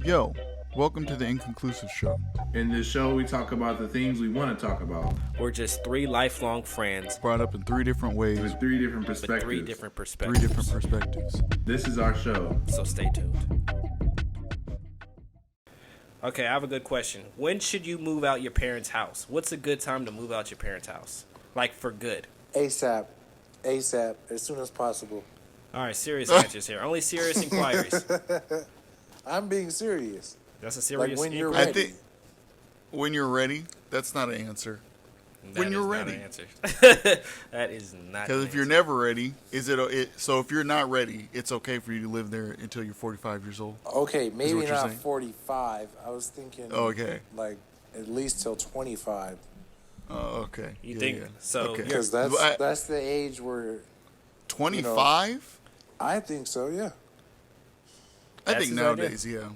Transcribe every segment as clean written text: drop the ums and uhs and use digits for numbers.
Yo, welcome to the Inconclusive Show. In this show, we talk about the things we want to talk about We're just three lifelong friends Brought up in three different ways, with three different with perspectives. three different three perspectives. different perspectives. This is our show. So stay tuned. Okay, I have a good question. When should you move out your parents' house? What's a good time to move out your parents' house? Like for good. ASAP, as soon as possible. All right, serious answers here. Only serious inquiries. I'm being serious. That's a serious when you're inquiry. I think when you're ready, that's not an answer. When you're ready. That is not. Because an if you're answer. never ready, so if you're not ready, it's okay for you to live there until you're 45 years old. Okay, maybe what you're not saying? 45. I was thinking, Okay. like at least till 25, Oh, okay. You think so? Okay. because that's the age where 25? I think so. Yeah. I That's think his nowadays, yeah.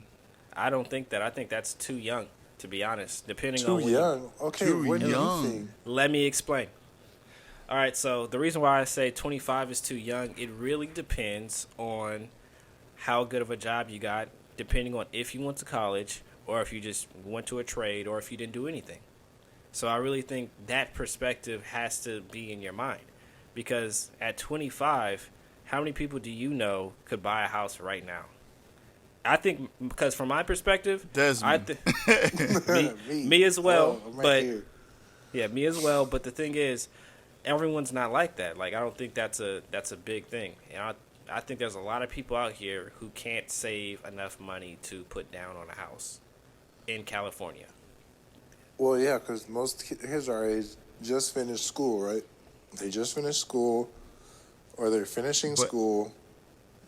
I don't think that. I think that's too young, to be honest. Depending Too on when young. Okay, Too when do young. you think? Let me explain. All right, so the reason why I say 25 is too young, it really depends on how good of a job you got, depending on if you went to college or if you just went to a trade or if you didn't do anything. So I really think that perspective has to be in your mind, because at 25, how many people do you know could buy a house right now? I think, because from my perspective, Desmond. me as well, Oh, I'm right but here. yeah, me as well. But the thing is, everyone's not like that. Like, I don't think that's a big thing. And I think there's a lot of people out here who can't save enough money to put down on a house in California. Well, yeah, because most kids our age just finished school, right? They just finished school, or they're finishing But- school.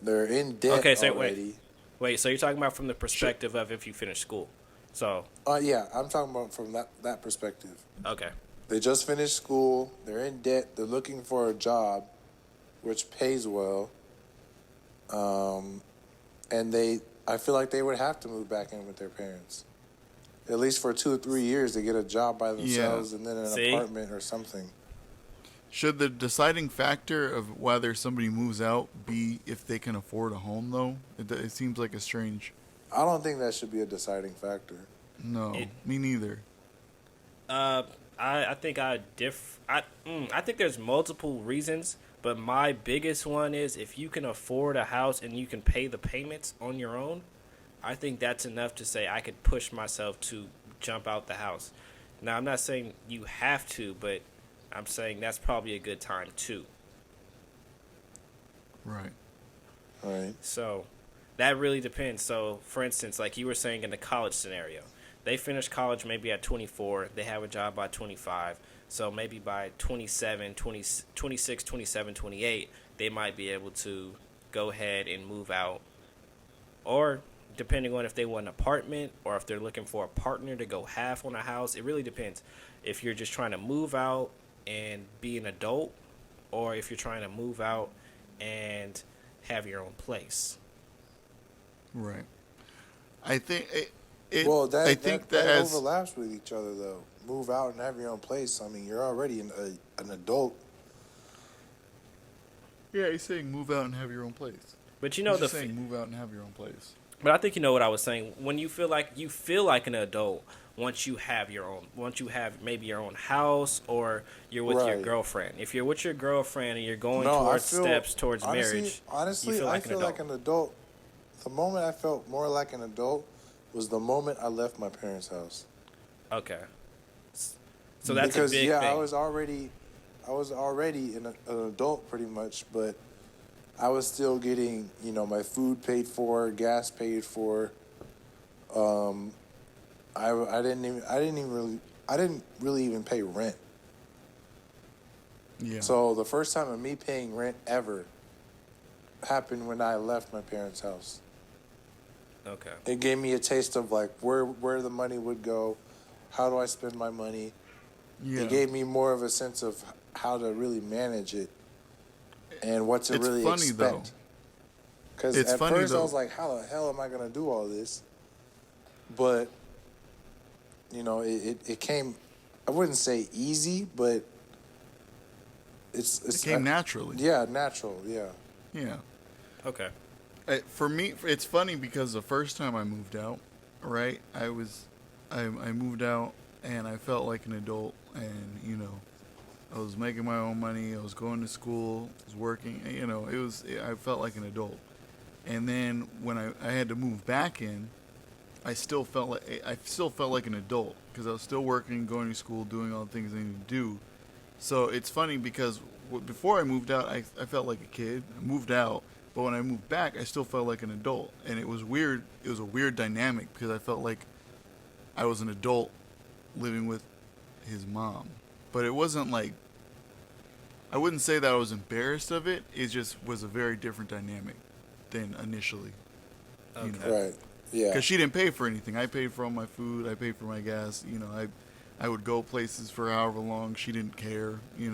They're in debt Okay, so already. Wait, so you're talking about from the perspective of if you finish school. So, Yeah, I'm talking about from that perspective. okay. They just finished school. They're in debt. They're looking for a job, which pays well. And I feel like they would have to move back in with their parents, at least for 2 or 3 years, to get a job by themselves and then an See? apartment or something. Should the deciding factor of whether somebody moves out be if they can afford a home, though? It seems like a strange. I don't think that should be a deciding factor. No, me neither. I think I think there's multiple reasons, but my biggest one is if you can afford a house and you can pay the payments on your own, I think that's enough to say I could push myself to jump out the house. Now, I'm not saying you have to, but I'm saying that's probably a good time too. Right. All right. So that really depends. So, for instance, like you were saying in the college scenario, they finish college maybe at 24, they have a job by 25. So maybe by 27, 20, 26, 27, 28, they might be able to go ahead and move out. Or depending on if they want an apartment or if they're looking for a partner to go half on a house, it really depends. If you're just trying to move out and be an adult, or if you're trying to move out and have your own place. Right. I think Well, I think that as overlaps with each other, though. Move out and have your own place. I mean, you're already an adult. yeah, he's saying move out and have your own place. But you know He's just saying move out and have your own place. But I think you know what I was saying. When you feel like an adult once you have maybe your own house or you're with your Right. girlfriend. If you're with your girlfriend and you're going No, towards I feel, steps towards honestly, marriage, Honestly, you feel like I feel an adult. like an adult. The moment I felt more like an adult was the moment I left my parents' house. Okay. So that's because a big thing. I was already an adult pretty much, but I was still getting my food paid for, gas paid for. I didn't really even pay rent. Yeah. So the first time of me paying rent ever happened when I left my parents' house. Okay. It gave me a taste of like where the money would go, how do I spend my money. yeah. It gave me more of a sense of how to really manage it and what to It's really funny, though. expect. Because It's at funny, first I though. was like, how the hell am I going to do all this? But, it came, I wouldn't say easy, but it came naturally. Yeah, natural, yeah. Yeah. Okay. For me, it's funny because the first time I moved out, right, I moved out and I felt like an adult, and I was making my own money, I was going to school, I was working, I felt like an adult. And then when I had to move back in, I still felt like an adult because I was still working, going to school, doing all the things I needed to do. So it's funny because before I moved out, I felt like a kid. I moved out, but when I moved back, I still felt like an adult, and it was weird. It was a weird dynamic because I felt like I was an adult living with his mom, but it wasn't like I wouldn't say that I was embarrassed of it. It just was a very different dynamic than initially. You Okay. know, Right. Yeah. because she didn't pay for anything. I paid for all my food. I paid for my gas. I would go places for however long. She didn't care. It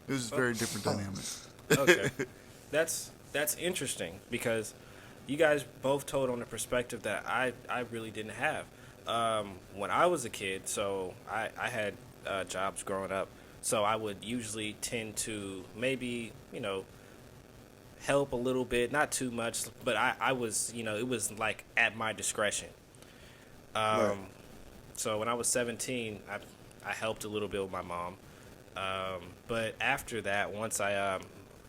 was just a very different dynamic. Okay. That's interesting because you guys both told on a perspective that I really didn't have. When I was a kid, so I had jobs growing up, so I would usually tend to maybe, help a little bit, not too much, but I was, it was like at my discretion. Right. So when I was 17, I helped a little bit with my mom. But after that, once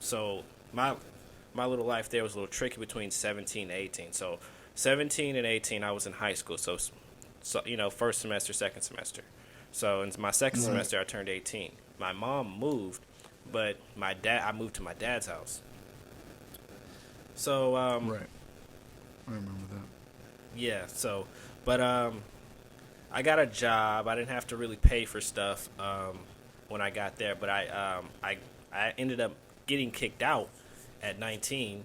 so my little life there was a little tricky between 17 and 18. So 17 and 18, I was in high school. So first semester, second semester. So in my second semester, I turned 18. My mom moved, but I moved to my dad's house. So Right. I remember that. yeah. So, but I got a job. I didn't have to really pay for stuff when I got there, but I ended up getting kicked out at 19.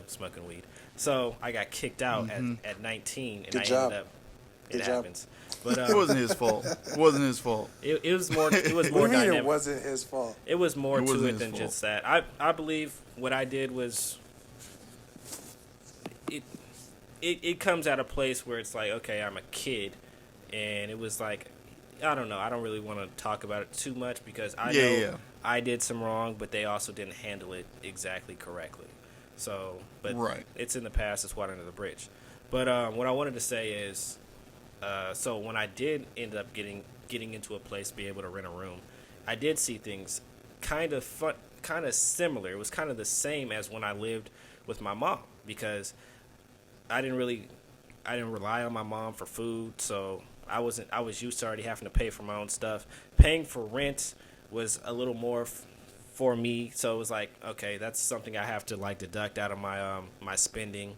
Smoking weed. So I got kicked out at 19, and Good I job. ended up. Good It job. happens, but It wasn't his fault. It wasn't his fault. it was more. It was What do more you mean dynamic. it wasn't his fault? It was more It to wasn't it his than fault. just that. I believe what I did was it it comes at a place where it's like, okay, I'm a kid, and it was like, I don't know. I don't really want to talk about it too much because I know Yeah. I did some wrong, but they also didn't handle it exactly correctly. So, but Right. it's in the past. It's water under the bridge. But what I wanted to say is, so when I did end up getting into a place, be able to rent a room, I did see things kind of fun, kind of similar. It was kind of the same as when I lived with my mom because I didn't rely on my mom for food, so I was used to already having to pay for my own stuff. Paying for rent was a little more for me, so it was like, okay, that's something I have to like deduct out of my spending.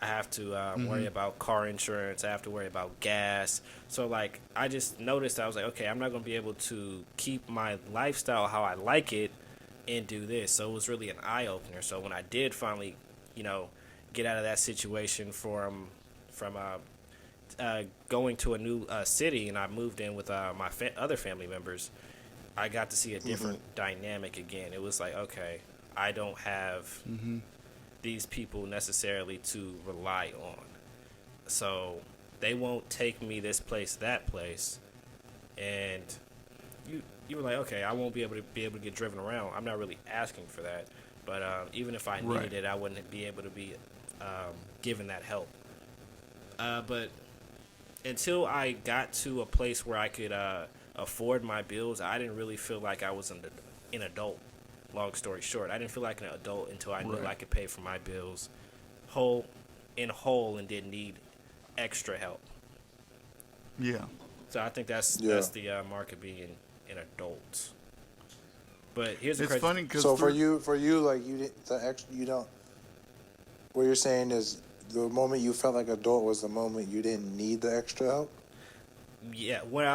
I have to worry about car insurance. I have to worry about gas. So like I just noticed I was like, okay, I'm not gonna be able to keep my lifestyle how I like it and do this. So it was really an eye opener. So when I did finally, get out of that situation from going to a new city, and I moved in with my other family members, I got to see a different dynamic again. It was like, okay, I don't have these people necessarily to rely on. So they won't take me this place, that place, and you were like, okay, I won't be able to get driven around. I'm not really asking for that, but even if I needed it, I wouldn't be able to be given that help. But until I got to a place where I could afford my bills, I didn't really feel like I was an adult. Long story short, I didn't feel like an adult until I knew I could pay for my bills whole and didn't need extra help. Yeah. So I think that's the mark of being an adult. But here's the It's crazy. funny because So for you, like you didn't, you don't. What you're saying is the moment you felt like adult was the moment you didn't need the extra help. Yeah, when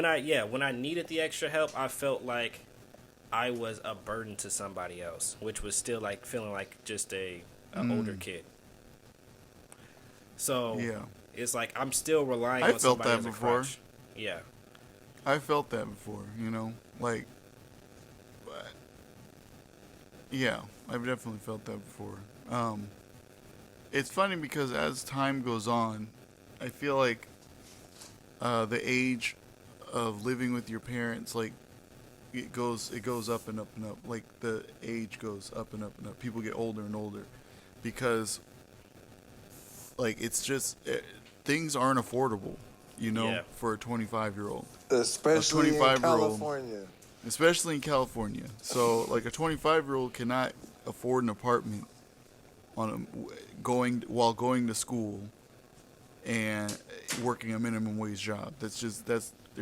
I needed the extra help, I felt like I was a burden to somebody else, which was still like feeling like just an older kid. So it's like I'm still relying on felt somebody that as a before. crutch. Yeah. I felt that before, like, yeah, I've definitely felt that before. It's funny because as time goes on, I feel like the age of living with your parents, like, it goes up and up and up. Like the age goes up and up and up. People get older and older because like it's just things aren't affordable, Yeah. for a 25-year-old. Especially in 25-year-old. California. Especially in California. So like a 25-year-old cannot afford an apartment while going to school and working a minimum wage job. There's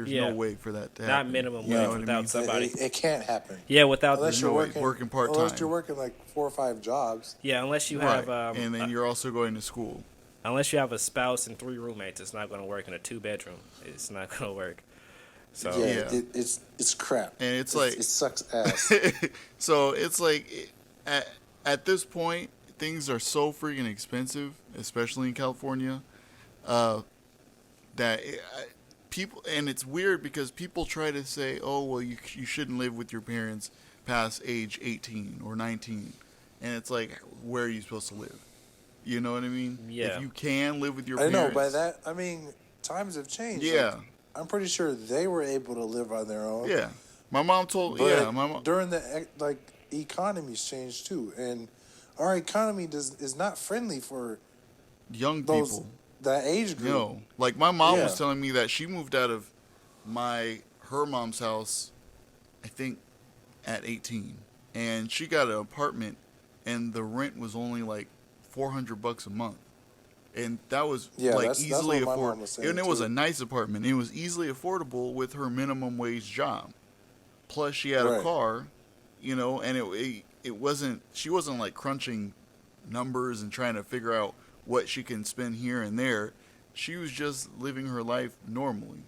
Yeah. no way for that to Not happen. minimum You know wage what I without mean? somebody. It can't happen. Yeah, without Unless the, you're no, working, working part-time. Unless you're working like 4 or 5 jobs. yeah, unless you Right. have And then you're also going to school. unless you have a spouse and 3 roommates, it's not going to work in a 2-bedroom. It's not going to work. So Yeah, Yeah. it's crap. And it's like it sucks ass. so it's like at this point things are so freaking expensive, especially in California, that people, and it's weird because people try to say, oh well, you shouldn't live with your parents past age 18 or 19, and it's like, where are you supposed to live? You know what I mean? Yeah. If you can live with your I parents, know. By that I mean times have changed. Yeah. Like, I'm pretty sure they were able to live on their own. yeah. My mom told But my mom. during the economy's changed too, and our economy is not friendly for Young those people. that age group. No, like my mom was Yeah. telling me that she moved out of her mom's house, I think, at 18, and she got an apartment, and the rent was only like $400 a month, and that was Yeah, like that's easily what my mom affordable. was saying, And it was too. a nice apartment. It was easily affordable with her minimum wage job. Plus, she had a Right. car, and it wasn't. She wasn't like crunching numbers and trying to figure out what she can spend here and there. She was just living her life normally.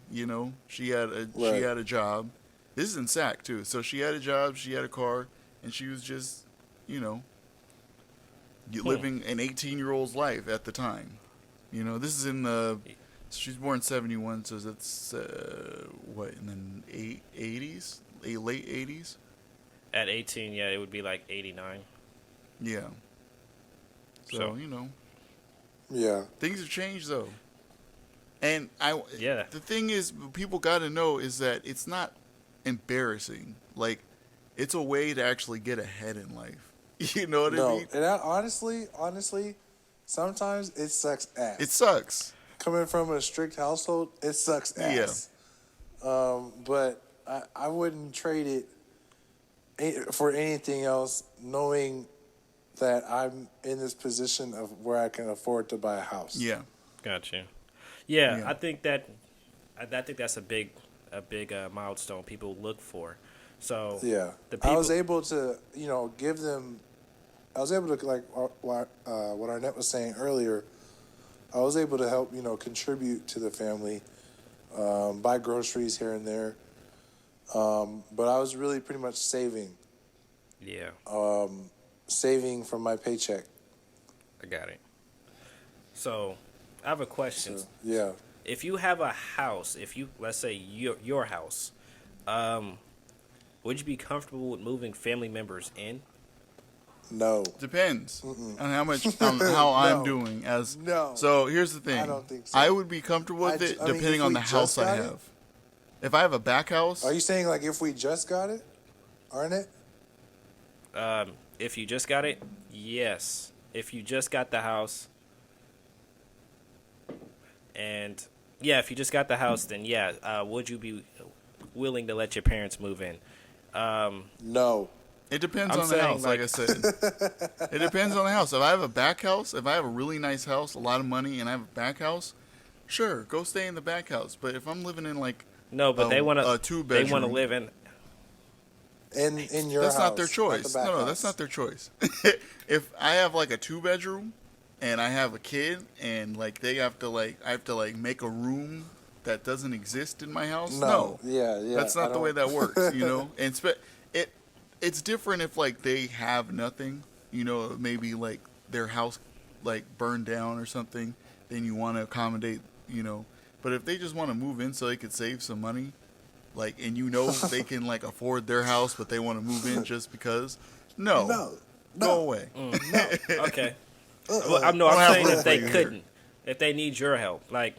She had a job. This is in Sac too. So she had a job, she had a car, and she was just, living an 18-year-old's life at the time. This is in the. She's born 71, so that's in the 80s, late 80s. at 18, yeah, it would be like 89. Yeah. So- Yeah. Things have changed though. And Yeah. the thing is, people got to know is that it's not embarrassing. Like, it's a way to actually get ahead in life. You know what I No, mean? and honestly, sometimes it sucks ass. It sucks. Coming from a strict household, it sucks ass. But I wouldn't trade it for anything else, knowing that I'm in this position of where I can afford to buy a house. Yeah. Gotcha. Yeah, Yeah. I think that's a big milestone people look for. So Yeah, the people, I was able to, give them. I was able to, like what Arnett was saying earlier. I was able to help, contribute to the family, buy groceries here and there. But I was really pretty much saving from my paycheck. I got it. So I have a question. So, yeah. If you have a house, let's say your house, would you be comfortable with moving family members in? No. Depends on how I'm No. doing. No. So here's the thing. I don't think so. I would be comfortable with it I mean, depending if on we the just house I got it? have. If I have a back house, Are you saying like if we just got it, Arnett? If you just got it, yes. If you just got the house, and yeah, if you just got the house, then yeah, would you be willing to let your parents move in? No. it depends I'm on the saying, house. Like I said, it depends on the house. If I have a back house, if I have a really nice house, a lot of money, and I have a back house, sure, go stay in the back house. But if I'm living in like No, but they want a to. They 2-bedroom, want to live in. In your that's house. not their choice. the back No, house. that's not their choice. If I have like a 2-bedroom and I have a kid and like I have to like make a room that doesn't exist in my house. No. Yeah. That's I not the way don't- that works, And it's different if like they have nothing, maybe like their house like burned down or something, then you want to accommodate, But if they just want to move in so they could save some money, like, and they can like afford their house, but they want to move in just because, No. go away. Okay. Well, I'm I don't have saying room if they for you here. couldn't, if they need your help, like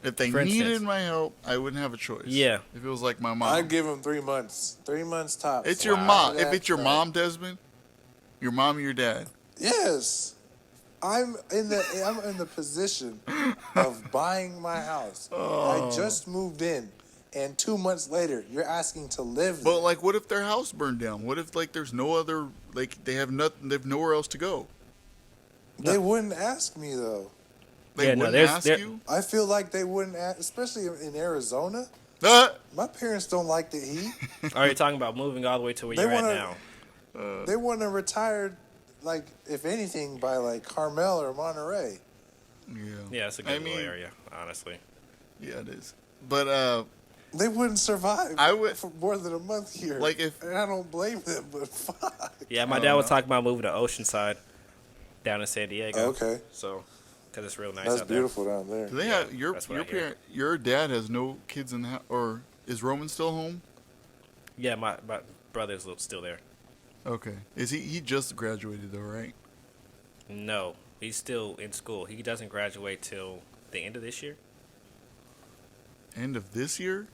If they For needed instance. my help, I wouldn't have a choice. Yeah. If it was like my mom. I'd give them 3 months. 3 months tops. It's your Wow. mom. If After it's your that, mom, Desmond, your mom or your dad. Yes. I'm in the position of buying my house. I just moved in, and 2 months later, you're asking to live there. But like, what if their house burned down? What if like there's no other, like they have nothing, they have nowhere else to go? They wouldn't ask me though. They Yeah, no, wouldn't there's- ask there- you. I feel like they wouldn't ask, especially in Arizona. Ah! My parents don't like the heat. Are you talking about moving all the way to where They you're at wanna- now? They want to retire, like if anything, by like Carmel or Monterey. Yeah. Yeah, it's a good little area, honestly. Yeah, it is. But They wouldn't survive I would- for more than a month here. Like, if- and I don't blame them, but fuck. Yeah, my dad was talking about moving to Oceanside down in San Diego. Okay, So, because it's real nice that's out there. beautiful down there. do they Yeah, have your that's what I hear. parent? Your dad has no kids in the house, or is Roman still home? Yeah, my brother's still there. Okay. Is he just graduated though, right? No, he's still in school. He doesn't graduate till the end of this year. End of this year?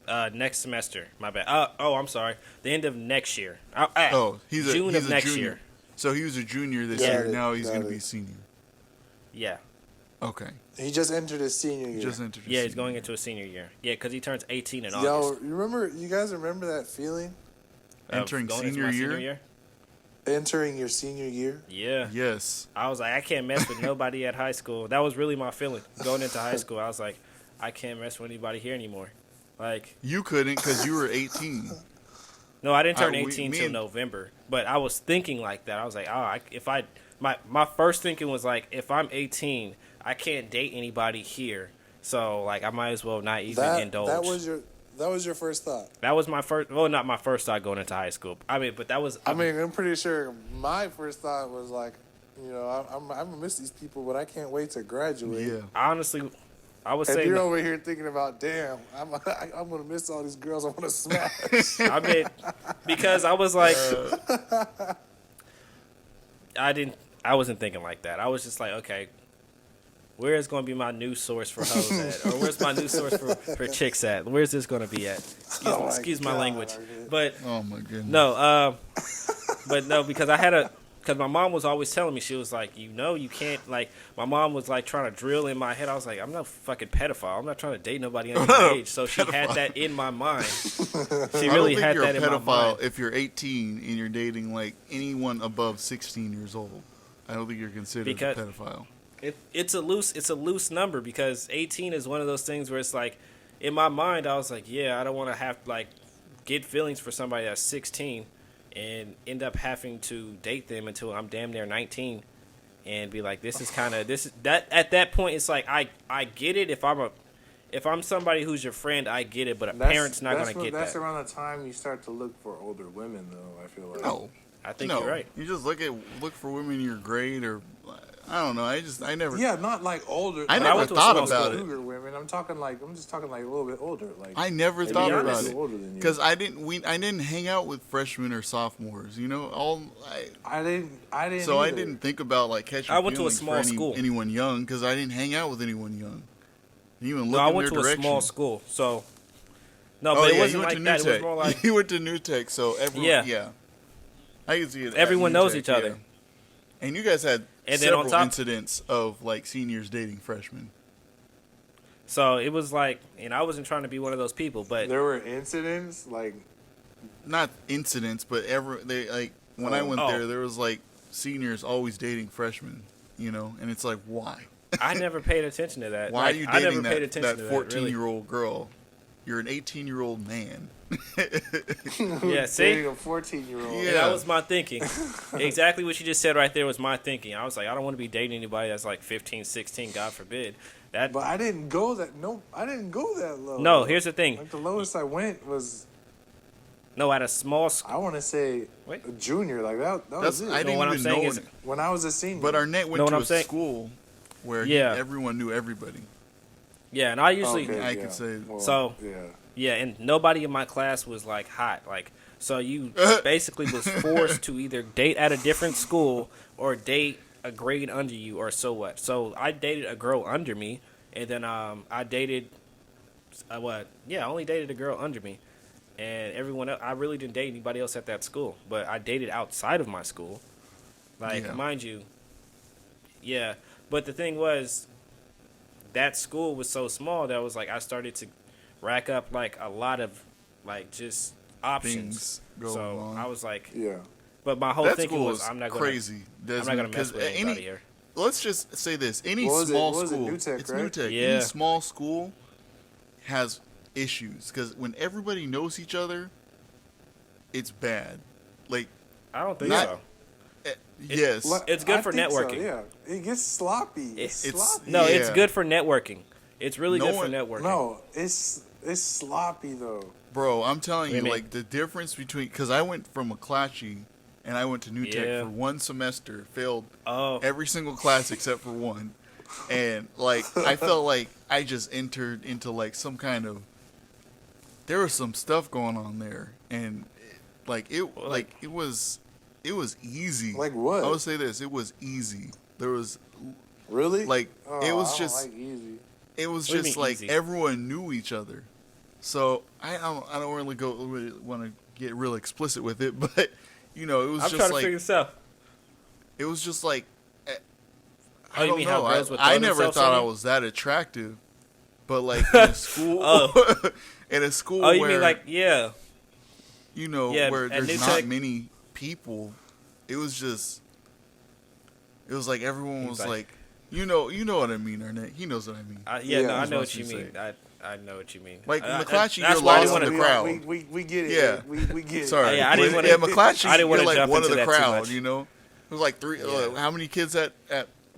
Next semester. My bad. I'm sorry. The end of next year. Oh, he's June a of next junior. year. So he was a junior this Yeah. year. Got it, Now he's got going to it. be senior. Yeah. Okay. He just entered his senior year. Just entered. his Yeah, he's senior going year. into a senior year. Yeah, because he turns 18 in Yo, August. you guys remember that feeling? Of Entering going into senior my year? Entering your senior year? Yeah. Yes. I was like, I can't mess with nobody at high school. That was really my feeling going into high school. I was like, I can't mess with anybody here anymore. Like, You couldn't because you were 18. no, I didn't turn we- 18 me till and- November. But I was thinking like that. I was like, my first thinking was like, if I'm 18, I can't date anybody here. So like, I might as well not even indulge. That was your first thought. That was my first. Well, not my first thought going into high school. I mean, but that was. I mean, I'm pretty sure my first thought was like, you know, I'm gonna miss these people, but I can't wait to graduate. Yeah. honestly, I would And say. you're over here thinking about, damn, I'm gonna miss all these girls I want to smash. I mean, because I was like, I wasn't thinking like that. I was just like, okay, where is going to be my new source for hoes at? Or where's my new source for chicks at? Where's this going to be at? Excuse my God, language. RJ. But Oh my goodness. no, because because my mom was always telling me, she was like, you can't, like, my mom was like trying to drill in my head. I was like, I'm no fucking pedophile. I'm not trying to date nobody under my age. So she had that in my mind. She I really don't think had you're that a in my mind. pedophile if you're 18 and you're dating like anyone above 16 years old. I don't think you're considered Because- a pedophile. It's a loose number because 18 is one of those things where it's like, in my mind, I was like, yeah, I don't want to have like get feelings for somebody that's 16 and end up having to date them until I'm damn near 19 and be like, at that point it's like I get it if I'm somebody who's your friend, I get it, but a parent's not gonna get That's that. around the time you start to look for older women, though. I feel like. No. I think no. you're right. You just look for women in your grade or I don't know. I never. Yeah, not like older. I I never went to a thought small about school. it. Cougar women. I'm just talking like a little bit older. Like I never maybe thought be about honest. it older than you. because I didn't hang out with freshmen or sophomores. You know, I didn't. so I either. didn't think about like catching. I went to a feelings small for school. Anyone young because I didn't hang out with anyone young. Even No, look I in went their to direction. a small school, so no, Oh but it yeah, wasn't you went like to that. New It was Tech. more like You went to New Tech, so everyone. Yeah. Yeah. I can see it. at Everyone New knows Tech, each other. yeah. And you guys had And then on several top- incidents of like seniors dating freshmen. so it was like, and I wasn't trying to be one of those people, but There were incidents like Not incidents, but when I went Oh. there was like seniors always dating freshmen. You know, and it's like why? I never paid attention to that. Why Like, are you I never dating paid that attention to that, 14-year-old girl? You're an 18-year-old man. Yeah, see? dating a 14-year-old. Yeah. Yeah, that was my thinking. Exactly what you just said right there was my thinking. I was like, I don't want to be dating anybody that's like 15, 16, God forbid. That But I didn't go that. No, I didn't go that low. No, here's the thing. Like the lowest I went was No, at a small school. I want to say Wait. a junior. Like that. That That's was it. I didn't what I'm even saying know. is- it. When I was a senior. But Arnett went Know what to I'm a saying? school where Yeah. everyone knew everybody. Yeah, and I usually Okay, I yeah. could say- Well, So- yeah. yeah, and nobody in my class was like hot. Like, so you basically was forced to either date at a different school or date a grade under you or so what. So I dated a girl under me, and then I dated, I only dated a girl under me, and everyone else, I really didn't date anybody else at that school, but I dated outside of my school, like Yeah. mind you, yeah. But the thing was, that school was so small that I started to rack up like a lot of like just options. Things going So on. I was like, Yeah. but my whole That thinking school was, is I'm not crazy. gonna Desmond, mess 'cause with anybody here. let's just say this: any What was it? small What was it? school, New Tech, it's right? New Tech. Yeah. Any small school has issues because when everybody knows each other, it's bad. Like, I don't think Not- so. yes, It's good I for think so, networking. yeah, it gets sloppy. It's It's- sloppy. No, it's Yeah. good for networking. It's really No good one- for networking. No, it's sloppy though. bro. I'm telling What you, do you like the difference between because I went from McClatchy and I went to New Yeah. Tech for one semester, failed Oh, every single class except for one, and like I felt like I just entered into like some kind of there was some stuff going on there, and it was easy. Like what? I would say this: it was easy. There was Really? like Oh, it was I don't just like easy. it was What do you just mean like easy? everyone knew each other. So I don't really want to get real explicit with it, but you know it was I'm just trying to like figure this out. it was just like Oh, I you don't mean know. how girls would I throw never themselves thought on I you? was that attractive, but like in a school, Oh. in a school Oh, you where mean like yeah? you know Yeah, where at there's New not Tech- many people, it was like everyone He's was like- like you know what I mean, Arnett. He knows what I mean. Yeah, Yeah, no, I that's know what what I you was mean. gonna I know what you mean. Like, That's McClatchy, why you're I lost didn't in wanna- the crowd. We get it. Yeah. We get it. Sorry, Yeah, I didn't wanna- McClatchy, I didn't wanna you're like jump one of into the that too crowd. much. You know, it was like three. Yeah. How many kids at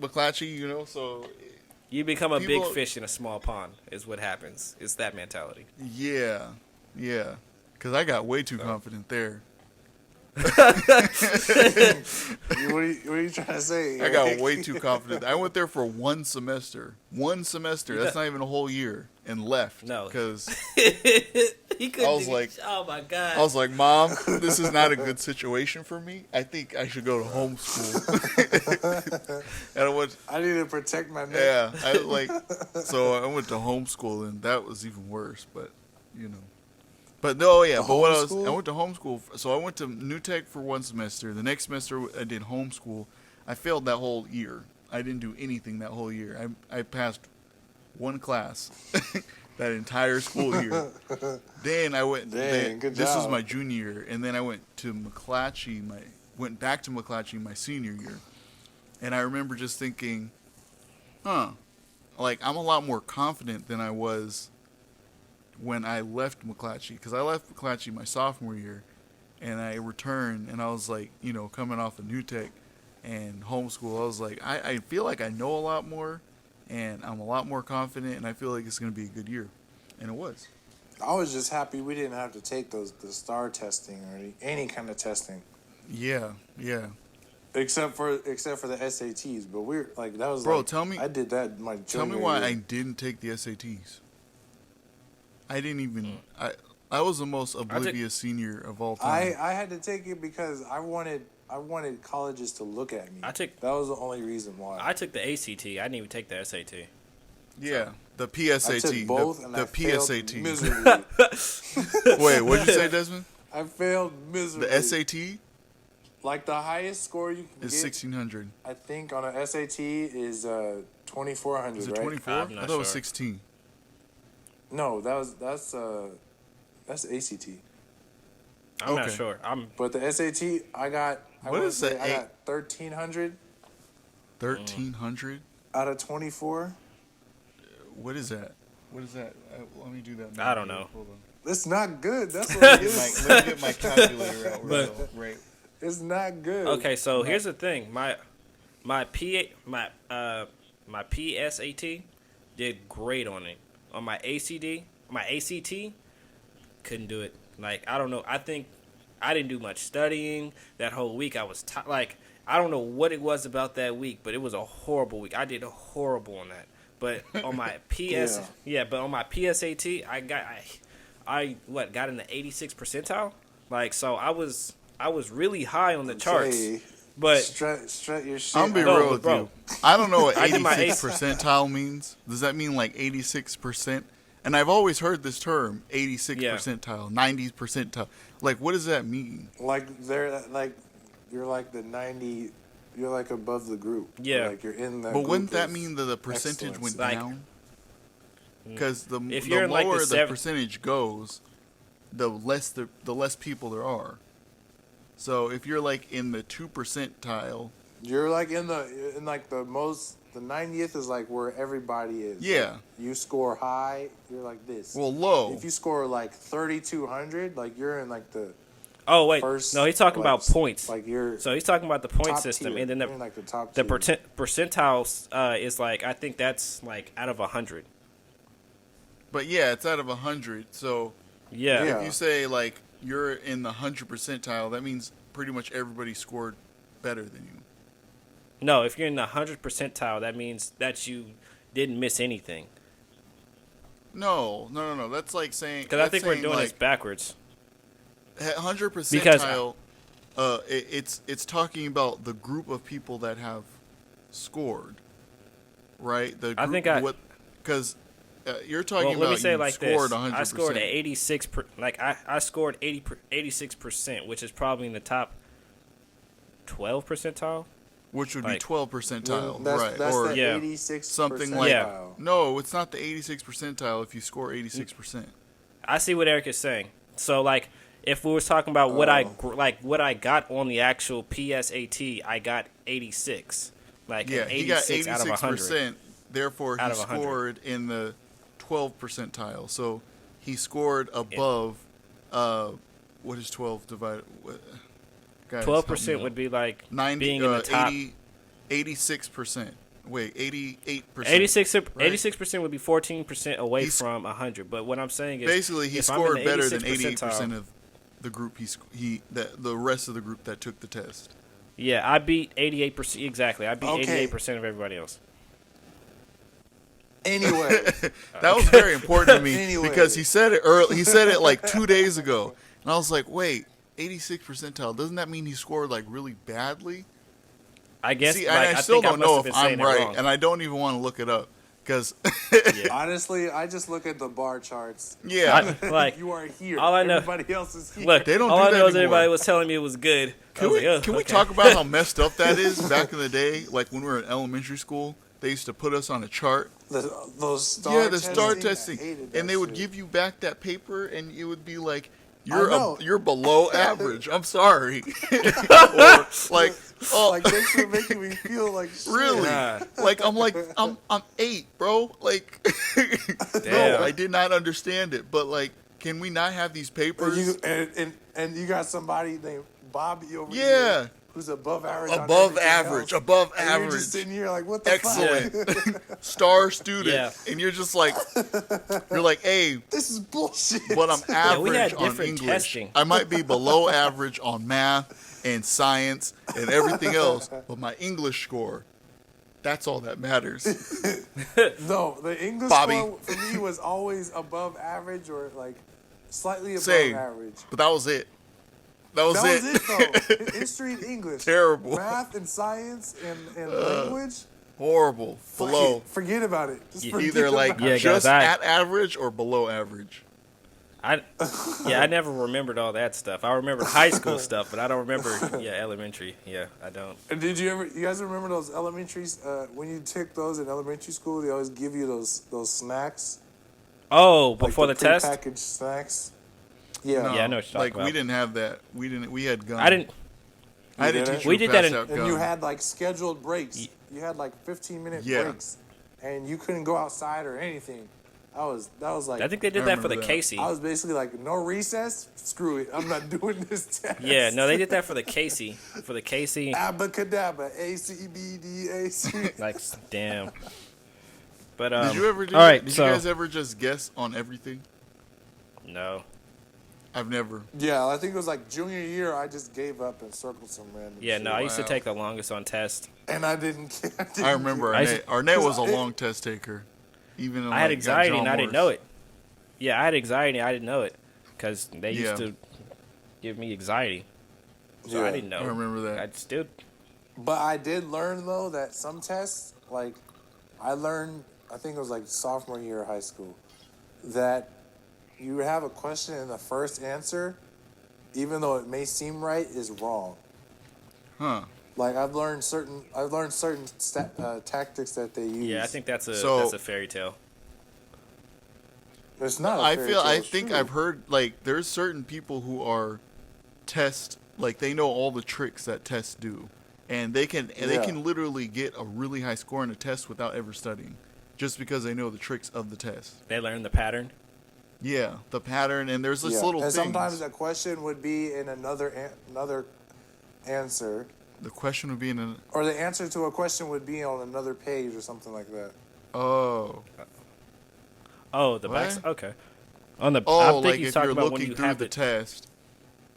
McClatchy? You know, so You become a big People- fish in a small pond is what happens. It's that mentality. yeah, because I got way too confident there. What are you trying to say? I got Eric? way too confident. I went there for one semester. One semester. That's not even a whole year, and left. No. because He couldn't. I was like- oh my god. I was like, Mom, this is not a good situation for me. I think I should go to homeschool. And I went, I need to protect my neck. yeah, so I went to homeschool, and that was even worse. But you know, but no, yeah. But what homeschool? I went to homeschool. So I went to New Tech for one semester. The next semester I did homeschool. I failed that whole year. I didn't do anything that whole year. I passed one class that entire school year. Then I went. Dang, good This was job. my junior year, and then I went to McClatchy. Went back to McClatchy my senior year, and I remember just thinking, like I'm a lot more confident than I was when I left McClatchy, because I left McClatchy my sophomore year, and I returned, and I was like, you know, coming off of New Tech and homeschool, I was like, I feel like I know a lot more, and I'm a lot more confident, and I feel like it's going to be a good year. And it was. I was just happy we didn't have to take the STAR testing or any kind of testing, Yeah. except for the SATs. But we're like that was Bro, like, tell me- I did that my Tell me junior why year. I didn't take the SATs. I didn't even. I was the most oblivious senior of all time. I had to take it because I wanted colleges to look at me. I took- that was the only reason why. I took the ACT. I didn't even take the SAT. Yeah, the I PSAT. took both and the I failed PSAT. miserably. Wait, what'd you say, Desmond? I failed miserably. The SAT Like the highest score you can is get, 1,600. I think, on a SAT is 2,400. Is it right? 24? I'm I not thought it was sure. 16. No, that's ACT. I'm not Okay. sure. But the SAT, I got. What is the I got 1,300 1,300? out of 24. What is that? What is that? Let me do that. I don't know. Hold on. It's not good. That's what it is. Let me get my calculator out right. It's not good. Okay, so here's the thing. My PSAT did great on it. On my ACT, couldn't do it. Like, I don't know. I think I didn't do much studying that whole week. I was like, I don't know what it was about that week, but it was a horrible week. I did horrible on that. But on my but on my PSAT, I got in the 86th percentile. Like, so I was really high on the charts. Okay. But strut your shit. I'm gonna be No, real but with bro, you. I don't know what I did my 86 percentile means. Does that mean like 86%? And I've always heard this term, 86 Yeah. percentile, 90 percentile. Like, what does that mean? Like they're like you're like the 90. You're like above the group. Yeah. Like you're in that. But group wouldn't that of mean that the percentage excellence. went Like, down? Because the if you're in, like, the lower the seven- percentage goes, the less people there are. So if you're like in the 2 percentile, You're like in like the most. The 90th is like where everybody is. Yeah. Like, you score high, you're like this. well, low. If you score like 3,200, like you're in like the oh wait, first. no, he's talking like, about points. Like you're So he's talking about the point top system, tier. and then You're in like the top the tier. percentiles is like, I think that's like out of 100. But yeah, it's out of 100. So Yeah. Yeah. if you say like you're in the 100 percentile, that means pretty much everybody scored better than you. No, if you're in the 100 percentile, that means that you didn't miss anything. No. That's like saying Because I think we're doing this like backwards. 100 Because- percentile. It's talking about the group of people that have scored, right? The I group, think I- what because you're talking Well, about let me say you it like scored this. 100%. I scored at 86. I scored 86%, which is probably in the top 12 percentile. which would be like- 12 percentile, That's, right? That's Or the Yeah. 86 something like Yeah. no, it's not the 86 percentile if you score 86%. I see what Eric is saying. So like, if we was talking about what I got on the actual PSAT, I got 86. Like Yeah, an he got 86 out of 100. 86%. Therefore, he Out of 100. scored in the 12 percentile. So he scored above. What is 12 divided? What, guys, 12% would be like 90, being in the top. 86%. Wait, 88%. 86% would be 14% away He's- from 100. But what I'm saying is, Basically, he if I'm in scored the better than 86th 88% percentile- of the group. The rest of the group that took the test. Yeah, I beat 88%. Exactly, I beat Okay. 88% of everybody else. Anyway, That was very important to me Anyway. because he said it early. He said it like 2 days ago, and I was like, "Wait, 86 percentile? Doesn't that mean he scored like really badly?" I guess. See, like, I still think I don't must know have if been saying I'm it right, wrong. and I don't even want to look it up because, Yeah. honestly, I just look at the bar charts. yeah. Like, You are here. all I know- Everybody else is here. look, They don't all do I that know is anymore. everybody was telling me it was good. I Can was we like, oh, can we okay. talk about how messed up that is? Back in the day, like when we were in elementary school, they used to put us on a chart. Those star The star I testing, hated that and they would shit. give you back that paper, and it would be like, I know. you're below average. I'm sorry. Or like, oh, Like thanks for making me feel like shit. really? Nah. Like I'm 8, bro. Like, no, Damn. I did not understand it. But like, can we not have these And papers? you and you got somebody named Bobby over Yeah. here who's above average. on Above everything average, else. above And You're average. just sitting here like, what the Excellent. fuck? Star student, Yeah. and you're just like, hey, This is bullshit. but I'm average we had on different English. testing. I might be below average on math and science and everything else, but my English score, that's all that matters. No, the English Bobby. score for me was always above average or like slightly above Same. average. But that was it. That was That was it though. History and English. Terrible. Math and science and language. Horrible. Fuck Below. it. Forget about it. Just forget Either like about Yeah, guys, just I- at average or below average. I never remembered all that stuff. I remember high school stuff, but I don't remember. Yeah, elementary. Yeah, I don't. And did you guys remember those elementaries? When you took those in elementary school, they always give you those snacks. Oh, Like before the test. prepackaged snacks. Yeah. No, Yeah, I know what you're like talking we about. didn't have that. We had gum. I didn't. I had a didn't? teacher We who did that passed in- out And gum. you had like scheduled breaks. You had like 15-minute Yeah. breaks, and you couldn't go outside or anything. That was like I think they I did that for remember the that. Casey. I was basically like, no recess. Screw it. I'm not doing this test. Yeah, no, they did that for the Casey. For the Casey, Abracadabra. A-C-B-D-A-C. like, damn. But Did you ever do all right, Did so you guys ever just guess on everything? no. I've never. Yeah, I think it was like junior year. I just gave up and circled some random. Yeah, shit. no, I used to Wow. take the longest on test. And I didn't. I remember I used Arnett. Arnett was a Cause I- long test taker. Even in, I had like, anxiety John and I didn't Morris. know it. Yeah, I had anxiety and I didn't know it because they used Yeah. to give me anxiety. So I Yeah. didn't know. I remember that. I still But I did learn though that some tests, like I learned, I think it was like sophomore year of high school, that you have a question and the first answer, even though it may seem right, is wrong. Huh. Like I've learned certain tactics that they use. Yeah, I think that's So- a fairy tale. It's not. I think I've heard like there's certain people who are test like they know all the tricks that tests do, and they can literally get a really high score in a test without ever studying, just because they know the tricks of the test. They learn the pattern. Yeah, the pattern, and there's this little and things. sometimes a question would be in another answer, The question would be in or the answer to a question would be on another page or something like that. oh. Oh, the What? back. Okay. On the. Oh, I think like he's if talking you're about when looking you through have the it. test,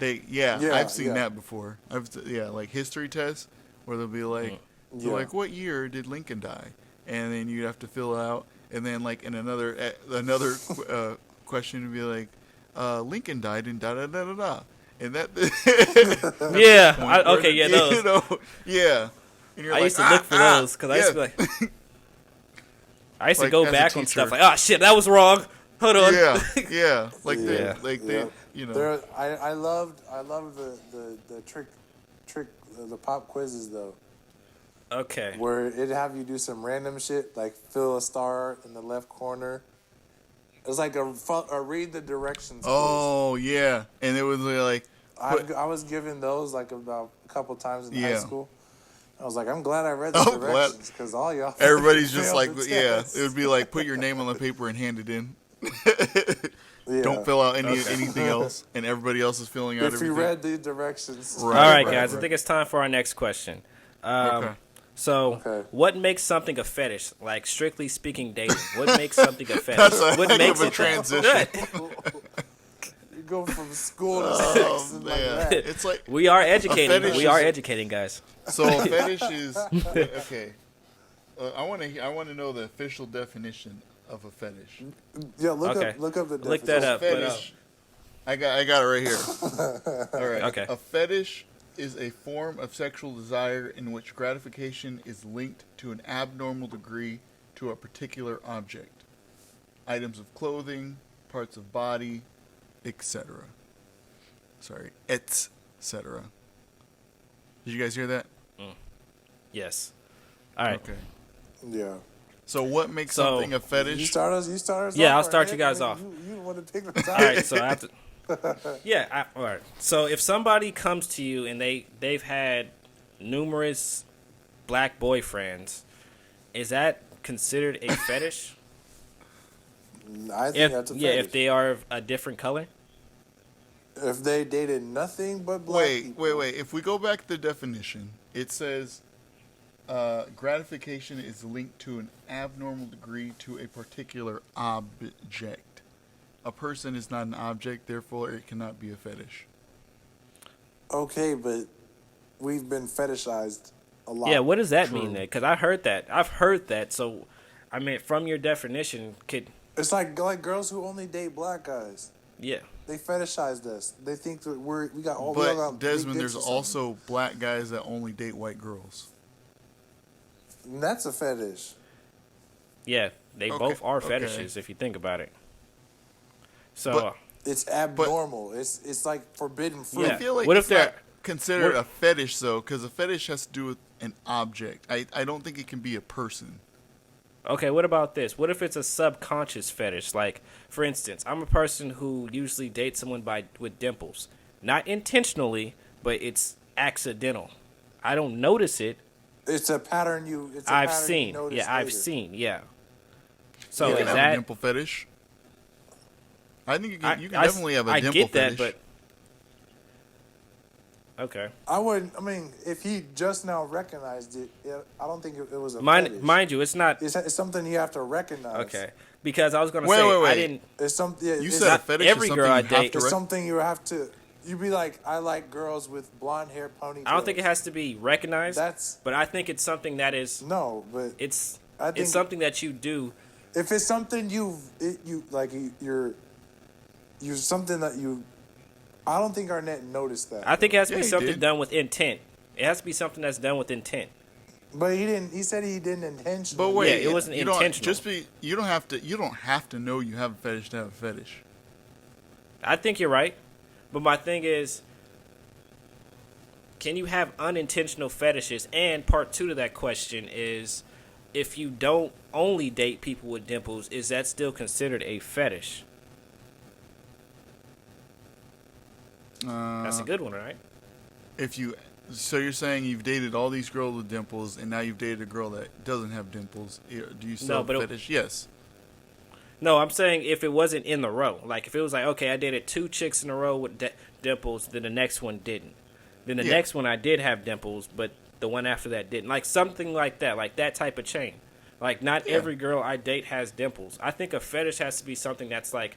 I've seen that before. Like history tests where they'll be like, Yeah. like what year did Lincoln die, and then you have to fill out, and then like in another question would be like, Lincoln died in da da da da da, and that Yeah. point Okay. where, Yeah. Those. you know, yeah. And you're I like, used to look for those because I used to be yeah. like. I used to Like, go as a back on teacher. stuff like, oh shit, that was wrong. Hold on. yeah, like Yeah. they, you know. There, I loved the trick, the pop quizzes though, Okay. where it'd have you do some random shit like fill a star in the left corner. It was like a read the directions. Oh yeah, and it was like, quiz. I was given those like about a couple times in high Yeah. school. I was like, I'm glad I read the Oh, glad- directions because all y'all. everybody's just failed like, the yeah, test. it would be like put your name on the paper and hand it in. Yeah. Don't fill out anything else, and everybody else is filling out If everything. you read the directions. Right. All right, guys. I think it's time for our next question. Okay. So, Okay. what makes something a fetish? Like, strictly speaking, dating. What makes something a fetish? That's a what heck makes of a it transition. You go from school to Oh sex and man, like that. it's like We are educating. fetish We are is- educating, guys. so. A fetish is okay. I want to know the official definition of a fetish. Yeah, look Okay. up the Look that definition. up. Put Fetish. I got it right here. All right. Okay. A fetish is a form of sexual desire in which gratification is linked to an abnormal degree to a particular object, items of clothing, parts of body, etc. Sorry, etc. Did you guys hear that? Yes. All right. Okay. Yeah. So what makes So, something a You fetish? start us. Yeah, off, I'll start right? you guys I mean, off. You want to take the time. All right. So I have to. Yeah. All right. So if somebody comes to you and they've had numerous black boyfriends, is that considered a fetish? I think If that's a yeah, fetish. if they are a different color. If they dated nothing but black people. Wait. If we go back to the definition, it says gratification is linked to an abnormal degree to a particular object. A person is not an object, therefore it cannot be a fetish. Okay, but we've been fetishized a lot. Yeah, what does that True. mean then? Because I heard that. I've heard that. So, I mean, from your definition, It's like girls who only date black guys. yeah. They fetishized us. They think that we got all. But we all got big Desmond, dicks there's or something. also black guys that only date white girls. And that's a fetish. Yeah, they Okay, both are okay. fetishes if you think about it. So, But- It's abnormal. It's like forbidden fruit. Yeah. I feel like What it's if they're- not considered what- a fetish though, because a fetish has to do with an object. I don't think it can be a person. okay, what about this? What if it's a subconscious fetish? Like, for instance, I'm a person who usually dates someone with dimples. Not intentionally, but it's accidental. I don't notice it. It's a pattern you. It's a I've pattern seen. You notice Yeah, I've later. seen. Yeah. So You is can have a that dimple fetish. I think you can, I- you can I- definitely have a I dimple get that, fetish. but okay. I wouldn't. I mean, if he just now recognized it, I don't think it was a Mind fetish. mind you, it's not It's something you have to recognize. okay because I was gonna Wait, say wait, wait. I didn't. It's something. Yeah, You it's said a not fetish every is something girl I you have date- to It's rec- something you have to. You'd be like, I like girls with blonde hair, ponytails. I don't think it has to be recognized. That's but I think it's something that is. no, but It's I think- it's something that you do. if it's something you're something that you. I don't think Arnett noticed that. I think it has to Yeah, be he something did. done with intent. It has to be something that's done with intent. But he didn't. He said he didn't intentionally. But wait, Yeah, it wasn't you don't intentional. just be. You don't have to. You don't have to know you have a fetish to have a fetish. I think you're right, but my thing is, can you have unintentional fetishes? And part 2 to that question is, if you don't only date people with dimples, is that still considered a fetish? That's a good one, right? If you, so you're saying you've dated all these girls with dimples, and now you've dated a girl that doesn't have dimples. Do you still have a fetish? Yes. No, I'm saying if it wasn't in the row. Like, if it was like, okay, I dated 2 chicks in a row with dimples, then the next one didn't. Then the next one I did have dimples, but the one after that didn't. Like, something like that type of chain. Like, not every girl I date has dimples. I think a fetish has to be something that's, like,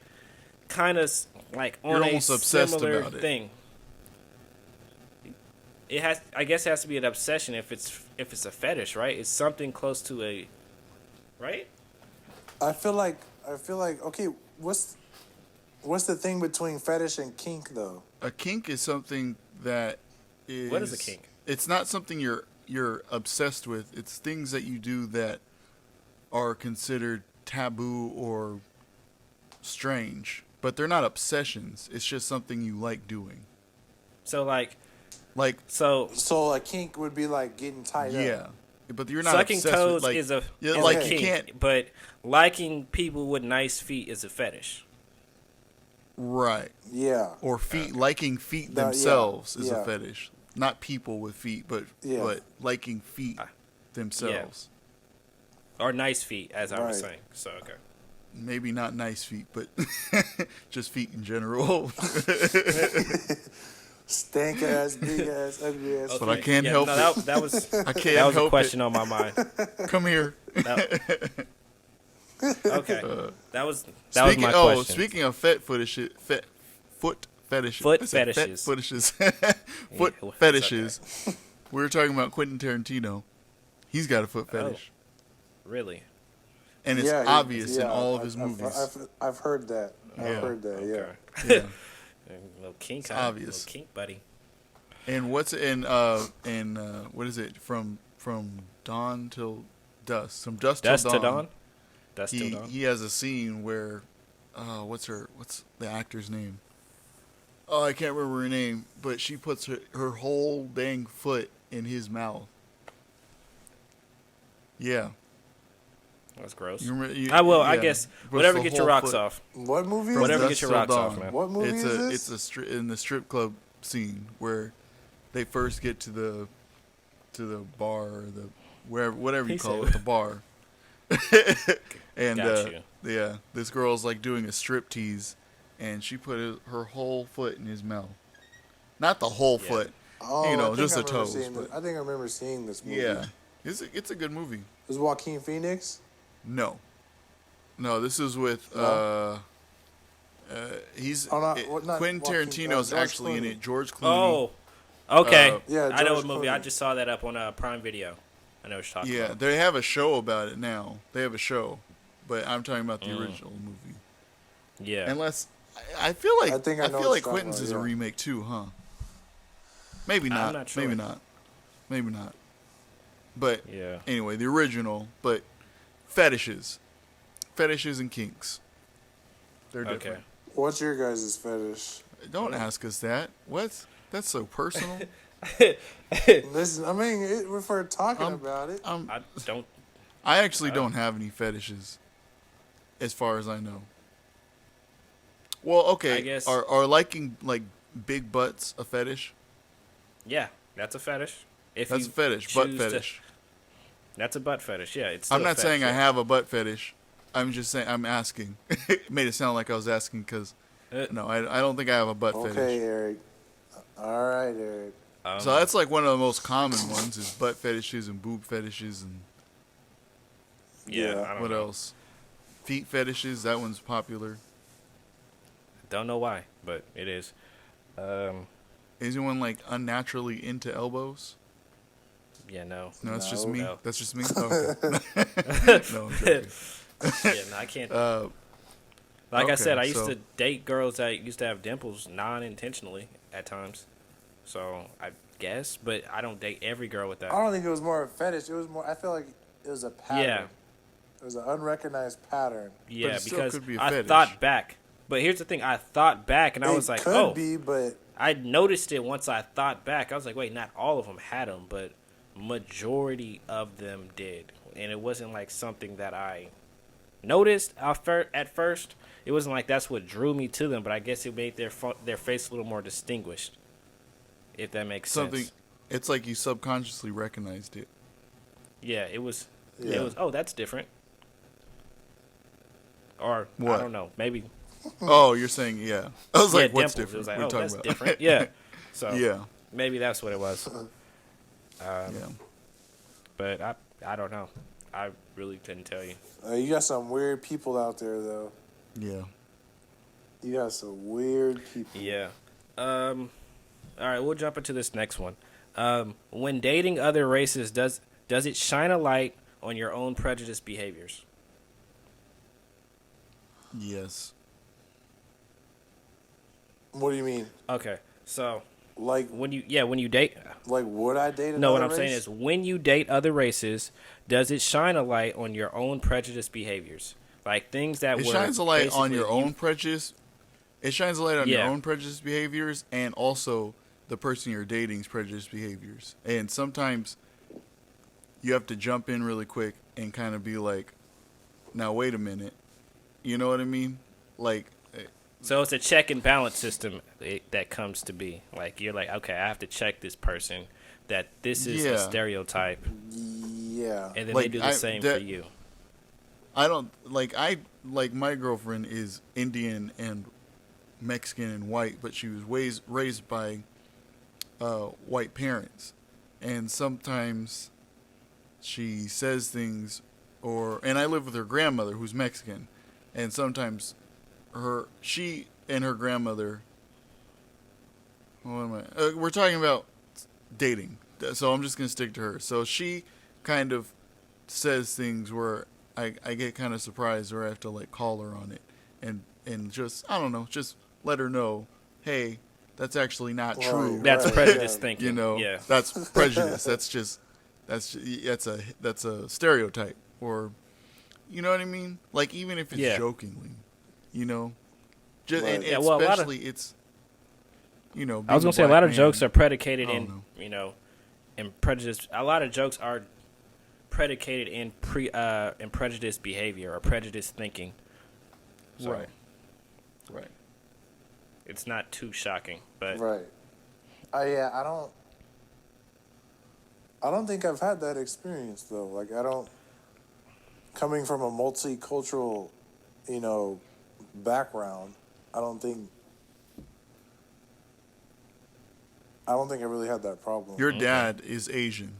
kind of, like, on You're a almost obsessed similar about it. thing. It has, I guess, it has to be an obsession if it's a fetish, right? It's something close to a, right? I feel like okay. What's the thing between fetish and kink though? A kink is something that is. What is a kink? It's not something you're obsessed with. It's things that you do that are considered taboo or strange, but they're not obsessions. It's just something you like doing. So, like, So a kink would be like getting tied up. Yeah, but you're not sucking obsessed toes with, is a you kink, can't. but liking people with nice feet is a fetish. Right. Yeah. Or feet, liking feet Yeah, themselves is yeah. a fetish. Not people with feet, but liking feet themselves. Or nice feet, as I was Right. saying. So, okay. Maybe not nice feet, but just feet in general. Stank ass, big ass, ugly ass. But I can't help it. That was I can't that was a help question on my mind. it. Come here. Okay, that was my question. Speaking of foot fetishes. Foot I said fetishes. fetishes. It's fetishes. We were talking about Quentin Tarantino. He's got a foot fetish. Really? And it's obvious in all of his movies. I've heard that. I've Yeah. heard that. Okay. Yeah. Little kink, It's obvious. Little kink, buddy. And what's what is it from dawn till dusk? From dusk till Dust dawn. to dawn. Dust till dawn. He has a scene where, what's the actor's name? Oh, I can't remember her name, but she puts her whole dang foot in his mouth. Yeah. That's gross. You remember, I guess Puts whatever the get your whole rocks foot off. What movie? from Whatever dusk gets your till rocks off, dawn. man. What movie it's is a this? it's in the strip club scene where they first get to the bar or whatever you He call said- it, the bar. And Got you. yeah, this girl's like doing a strip tease, and she put her whole foot in his mouth. Not the whole foot, Oh, you know, I think just I the remember toes. seeing But I think I remember seeing this movie. yeah, it's a good movie. Was Joaquin Phoenix? No, this is with he's not Quentin Joaquin, Tarantino's George actually in Clooney. it. George Clooney. Oh, okay. Yeah, I know George what movie. I Clooney. just saw that up on Prime Video. I know what you're talking Yeah, about. they have a show about it now. They have a show, but I'm talking about the original movie. Yeah. Unless I feel like I think I know feel what like you're talking Quentin's about, is a yeah. remake too, huh? Maybe not. not sure. Maybe not. Maybe not. But Yeah. anyway, the original. But fetishes and kinks. They're different. Okay. What's your guys' fetish? Don't ask us that. What? That's so personal. Listen, I mean, if we're talking about it, I don't. I actually don't have any fetishes, as far as I know. Well, okay. I guess- Are liking like big butts a fetish? Yeah, that's a fetish. If That's you a fetish. Butt choose to- fetish. That's a butt fetish. Yeah, it's. I'm still a not saying fetish, I yeah. have a butt fetish. I'm just saying I'm asking. It made it sound like I was asking because no, I don't think I have a butt okay, fetish. Eric. All right, Eric. So that's like one of the most common ones is butt fetishes and boob fetishes and Yeah. Yeah. I don't what know. else? Feet fetishes. That one's popular. Don't know why, but it is. Is anyone like unnaturally into elbows? Yeah, no. No, it's just No. me. No. That's just me. Okay. No, I'm joking. Yeah, no, I can't. Like I okay, said, I used so- to date girls that used to have dimples non-intentionally at times. So I guess, but I don't date every girl with I that. don't think it was more a fetish. It was more. I feel like it was a pattern. Yeah. It was an unrecognized pattern. Yeah, it still because could be a I fetish. thought back. But here's the thing, I thought back and I It was like, could oh, be, but I noticed it once I thought back. I was like, wait, not all of them had them, but majority of them did. And it wasn't like something that I noticed at first. It wasn't like that's what drew me to them, but I guess it made their face a little more distinguished, if that makes Something. sense. It's like you subconsciously recognized it. Yeah, it was. Yeah. It was. Oh, that's different. Or I What? don't know. Maybe. Oh, you're saying yeah. I was Yeah, like, what's dimples. It was different? like, We're oh, talking that's about different. Yeah. So yeah. maybe that's what it was. Yeah. But I don't know. I really couldn't tell you. you got some weird people out there, though. Yeah. You got some weird people. Yeah. All right, we'll jump into this next one. When dating other races, does it shine a light on your own prejudiced behaviors? Yes. What do you mean? Okay, so Like, when you date. would I date another No, what I'm race? saying is when you date other races, does it shine a light on your own prejudiced behaviors? Like things that It were shines a light on basically your own prejudice. It shines a light on your Yeah. own prejudiced behaviors and also the person you're dating's prejudiced behaviors. And sometimes you have to jump in really quick and kind of be like, now wait a minute. You know what I mean? Like, So it's a check and balance system that comes to be. Like you're like, okay, I have to check this person that this is a Yeah. stereotype, Yeah. and then Like, they do the same for you. I don't like my girlfriend is Indian and Mexican and white, but she was raised by white parents, and sometimes she says things, and I live with her grandmother who's Mexican, and sometimes she and her grandmother. What am I? We're talking about dating, so I'm just gonna stick to her. So she kind of says things where I get kind of surprised, or I have to like call her on it, and just I don't know, just let her know, hey, that's actually not Right, true. That's Right, prejudice yeah. thinking. You know, Yeah. that's prejudice. That's a stereotype, or you know what I mean? Like even if it's Yeah. jokingly, you know, just Right. and Yeah, well, a lot of- especially it's, you know. I was being gonna say a black lot of man, jokes are predicated I don't in know. in prejudice. A lot of jokes are predicated in in prejudiced behavior or prejudiced thinking. So Right. Right. it's not too shocking, but Right. Yeah, I don't think I've had that experience though. Like I don't coming from a multicultural, background, I don't think I really had that problem. Your dad is Asian.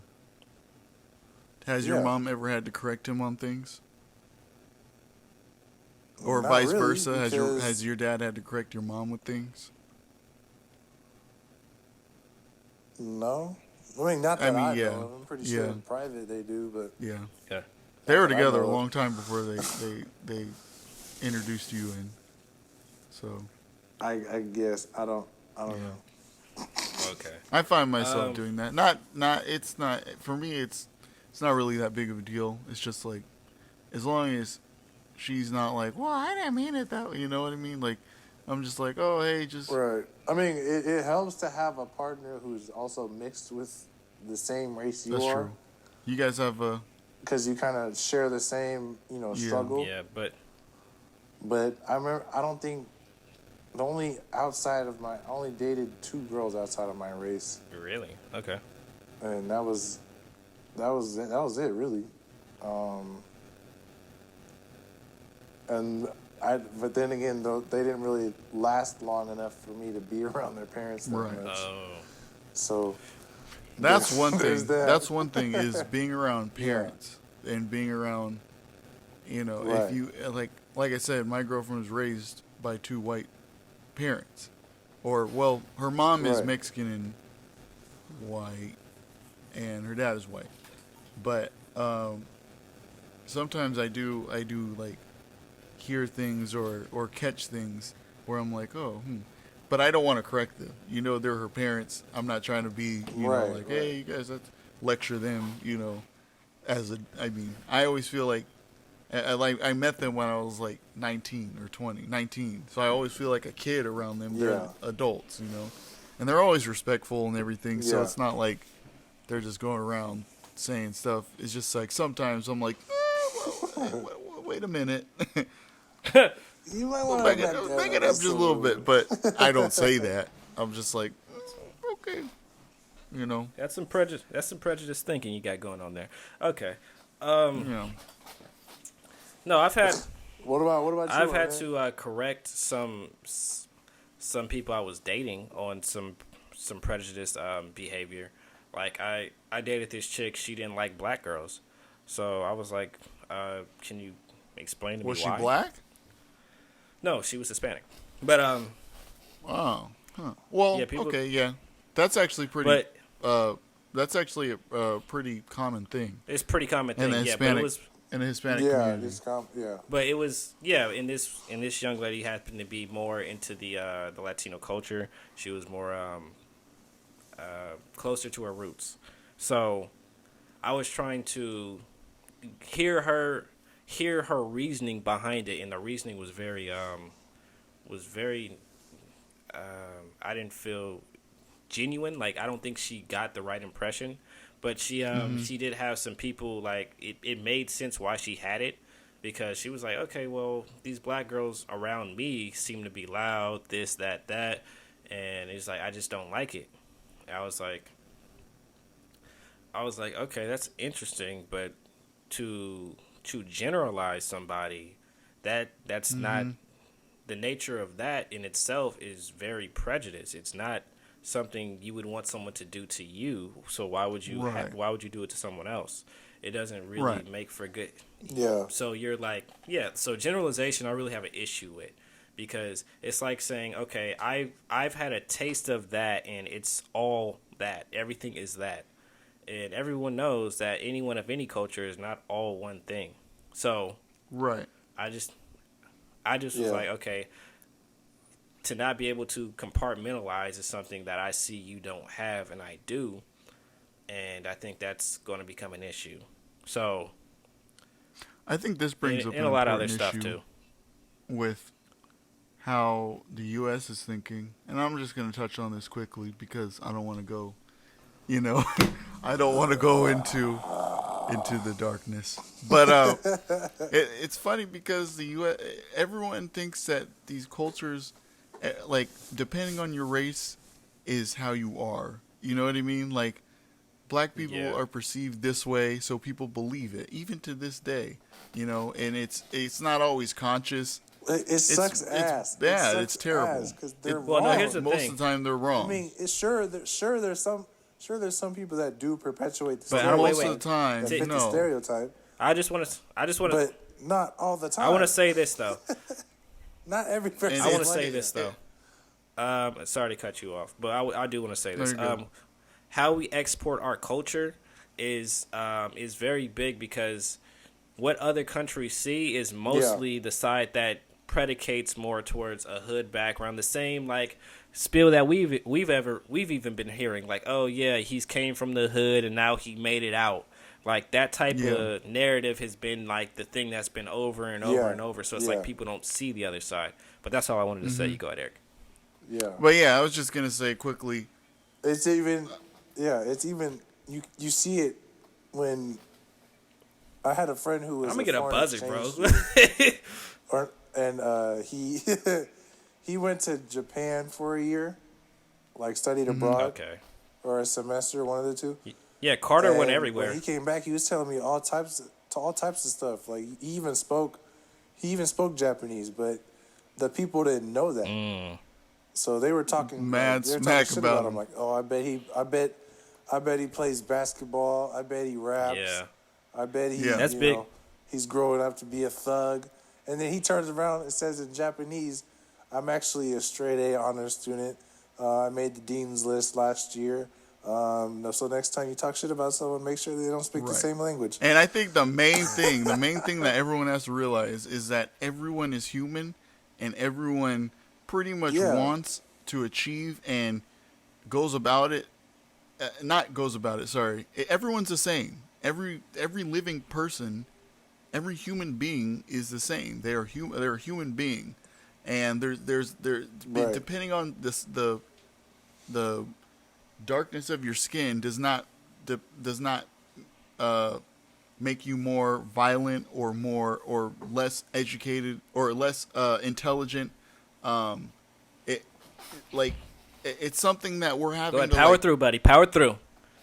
Has your Yeah. mom ever had to correct him on things? Or Not vice really, versa? because- Has your dad had to correct your mom with things? No. I mean, not that I yeah. know of. I'm pretty sure Yeah. in private they do, but Yeah. yeah. They were that I together a know of. long time before they introduced you in. So I guess I don't yeah. know. Okay. I find myself Um, doing that. It's not for me. It's not really that big of a deal. It's just like, as long as she's not like, well, I didn't mean it that way. You know what I mean? Like, I'm just like, oh, hey, just Right. I mean, it helps to have a partner who's also mixed with the same race you that's are, true. You guys have a because you kind of share the same, struggle. Yeah, but But I remember, I don't think I only dated 2 girls outside of my race, really, okay. and that was it really. But then again, though, they didn't really last long enough for me to be around their parents that Right. much. Oh, So That's one there's thing. that. That's one thing is being around parents and being around, Right. if you like I said, my girlfriend was raised by 2 white parents, or well, her mom is Right. Mexican and white, and her dad is white, but sometimes I do like hear things or catch things where I'm like, oh, but I don't want to correct them. You know, they're her parents. I'm not trying to be, Right, like, right. hey, you guys, let's lecture them. I mean, I always feel like I met them when I was like 19 or 20, 19. So I always feel like a kid around them. They're Yeah. adults, and they're always respectful and everything. So Yeah. it's not like they're just going around saying stuff. It's just like sometimes I'm like, wait a minute. You might want to Back it up just a little bit, but I don't say that. I'm just like, okay, That's some prejudice. That's some prejudice thinking you got going on there. Okay. No, What about you? I've had man? to correct some people I was dating on some prejudiced behavior. Like I dated this chick. She didn't like black girls, so I was like, "Can you explain to me Was she why?" black? No, she was Hispanic. But Oh, huh. Well, Yeah, people- okay, yeah, that's actually pretty. But- That's actually a pretty common thing it's a pretty common in thing. the Yeah, but Hispanic it was. in the Hispanic Yeah, community. But it was and this young lady happened to be more into the Latino culture. She was more closer to her roots. So I was trying to hear her reasoning behind it, and the reasoning was very I didn't feel genuine. Like I don't think she got the right impression. But she did have some people, like, it made sense why she had it, because she was like, okay, well, these black girls around me seem to be loud, this, that, and it's like, I just don't like it. I was like, okay, that's interesting, but to generalize somebody, that's not, the nature of that in itself is very prejudiced. It's not something you would want someone to do to you, so why would you why would you do it to someone else? It doesn't really make for good. Yeah. So you're like, so generalization I really have an issue with, because it's like saying, okay, I've had a taste of that, and it's all that, everything is that, and everyone knows that anyone of any culture is not all one thing. So I just was like, okay, to not be able to compartmentalize is something that I see you don't have and I do, and I think that's going to become an issue. So I think this brings up and an a lot of other important stuff issue too. with how the U.S. is thinking, and I'm just going to touch on this quickly because I don't want to go, I don't want to go into the darkness. But it's funny because the U.S. everyone thinks that these cultures, like, depending on your race, is how you are. You know what I mean? Like, black people are perceived this way, so people believe it, even to this day. And it's not always conscious. It sucks ass. It's bad. It's terrible. Because they're Well, wrong. no, here's the Most thing. of the time, they're wrong. I mean, there's some people that do perpetuate the But stereotype. most wait. of the time, that fit the no. stereotype, I just want to but not all the time. I want to say this though. not every person. I want to it's say like- this though. Sorry to cut you off, but I do want to say No, this. you're good. How we export our culture is very big, because what other countries see is mostly the side that predicates more towards a hood background. The same like spiel that we've even been hearing, like, oh yeah, he's came from the hood and now he made it out. Like that type of narrative has been like the thing that's been over and over and over. So it's like people don't see the other side. But that's all I wanted to say. You go ahead, Eric. Yeah, But yeah, I was just gonna say quickly. it's even you see it when I had a friend who was I'm gonna get a foreign buzzer, bro. exchange student, and he he went to Japan for a year, like studied abroad Okay. or a semester, one of the two. Yeah, Carter went And everywhere. When he came back, he was telling me all types of stuff. Like he even spoke Japanese, but the people didn't know that. So they were talking Mad they were smack talking shit about about him. him. Like, oh, I bet he plays basketball. I bet he raps. Yeah. I bet he. Yeah. That's you big. know, he's growing up to be a thug. And then he turns around and says in Japanese, "I'm actually a straight A honors student. I made the dean's list last year. So next time you talk shit about someone, make sure they don't speak the Right. same language." And I think the main thing that everyone has to realize is that everyone is human, and everyone pretty much Yeah. wants to achieve and goes about it, not goes about it. Sorry, everyone's the same. Every living person, every human being is the same. They are human. They're a human being, and Right. depending on the darkness of your skin does not make you more violent or less educated or less intelligent. It like it's something that we're Go having ahead, to power like through, buddy. Power through.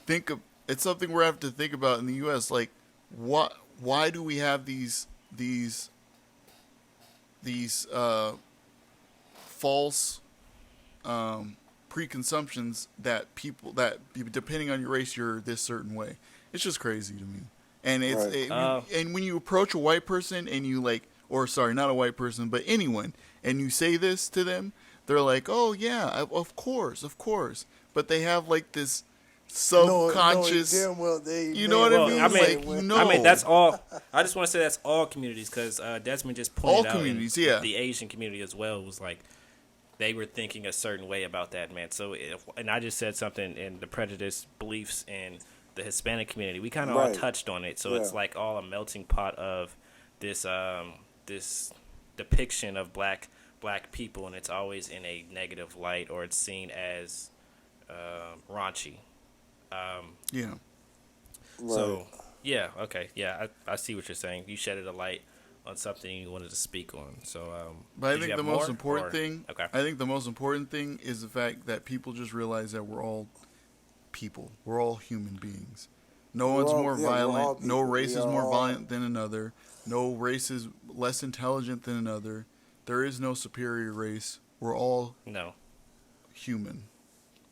think of. It's something we're having to think about in the U.S. Like, what? Why do we have these false preconceptions that people that depending on your race you're this certain way? It's just crazy to me. And and when you approach a white person and you like, or sorry, not a white person, but anyone, and you say this to them, they're like, "Oh yeah, of course, of course." But they have like this subconscious, damn well they. you know what I Well, mean? I mean, Like, you know, I mean that's all. I just want to say that's all communities because Desmond just pointed All out communities, in yeah. the Asian community as well was like they were thinking a certain way about that, man. So, and I just said something in the prejudice beliefs in the Hispanic community. We kind of all Right. touched on it, so Yeah. it's like all a melting pot of this this depiction of black people, and it's always in a negative light or it's seen as raunchy. yeah. So, yeah, okay, yeah, I see what you're saying. You shedded a light on something you wanted to speak on. So, But I did you think have the more, most important or- thing, Okay. I think the most important thing is the fact that people just realize that we're all people. We're all human beings. No We're one's all- more yeah, we're all violent. No people. race We is more all- violent than another. No race is less intelligent than another. There is no superior race. We're all No. human.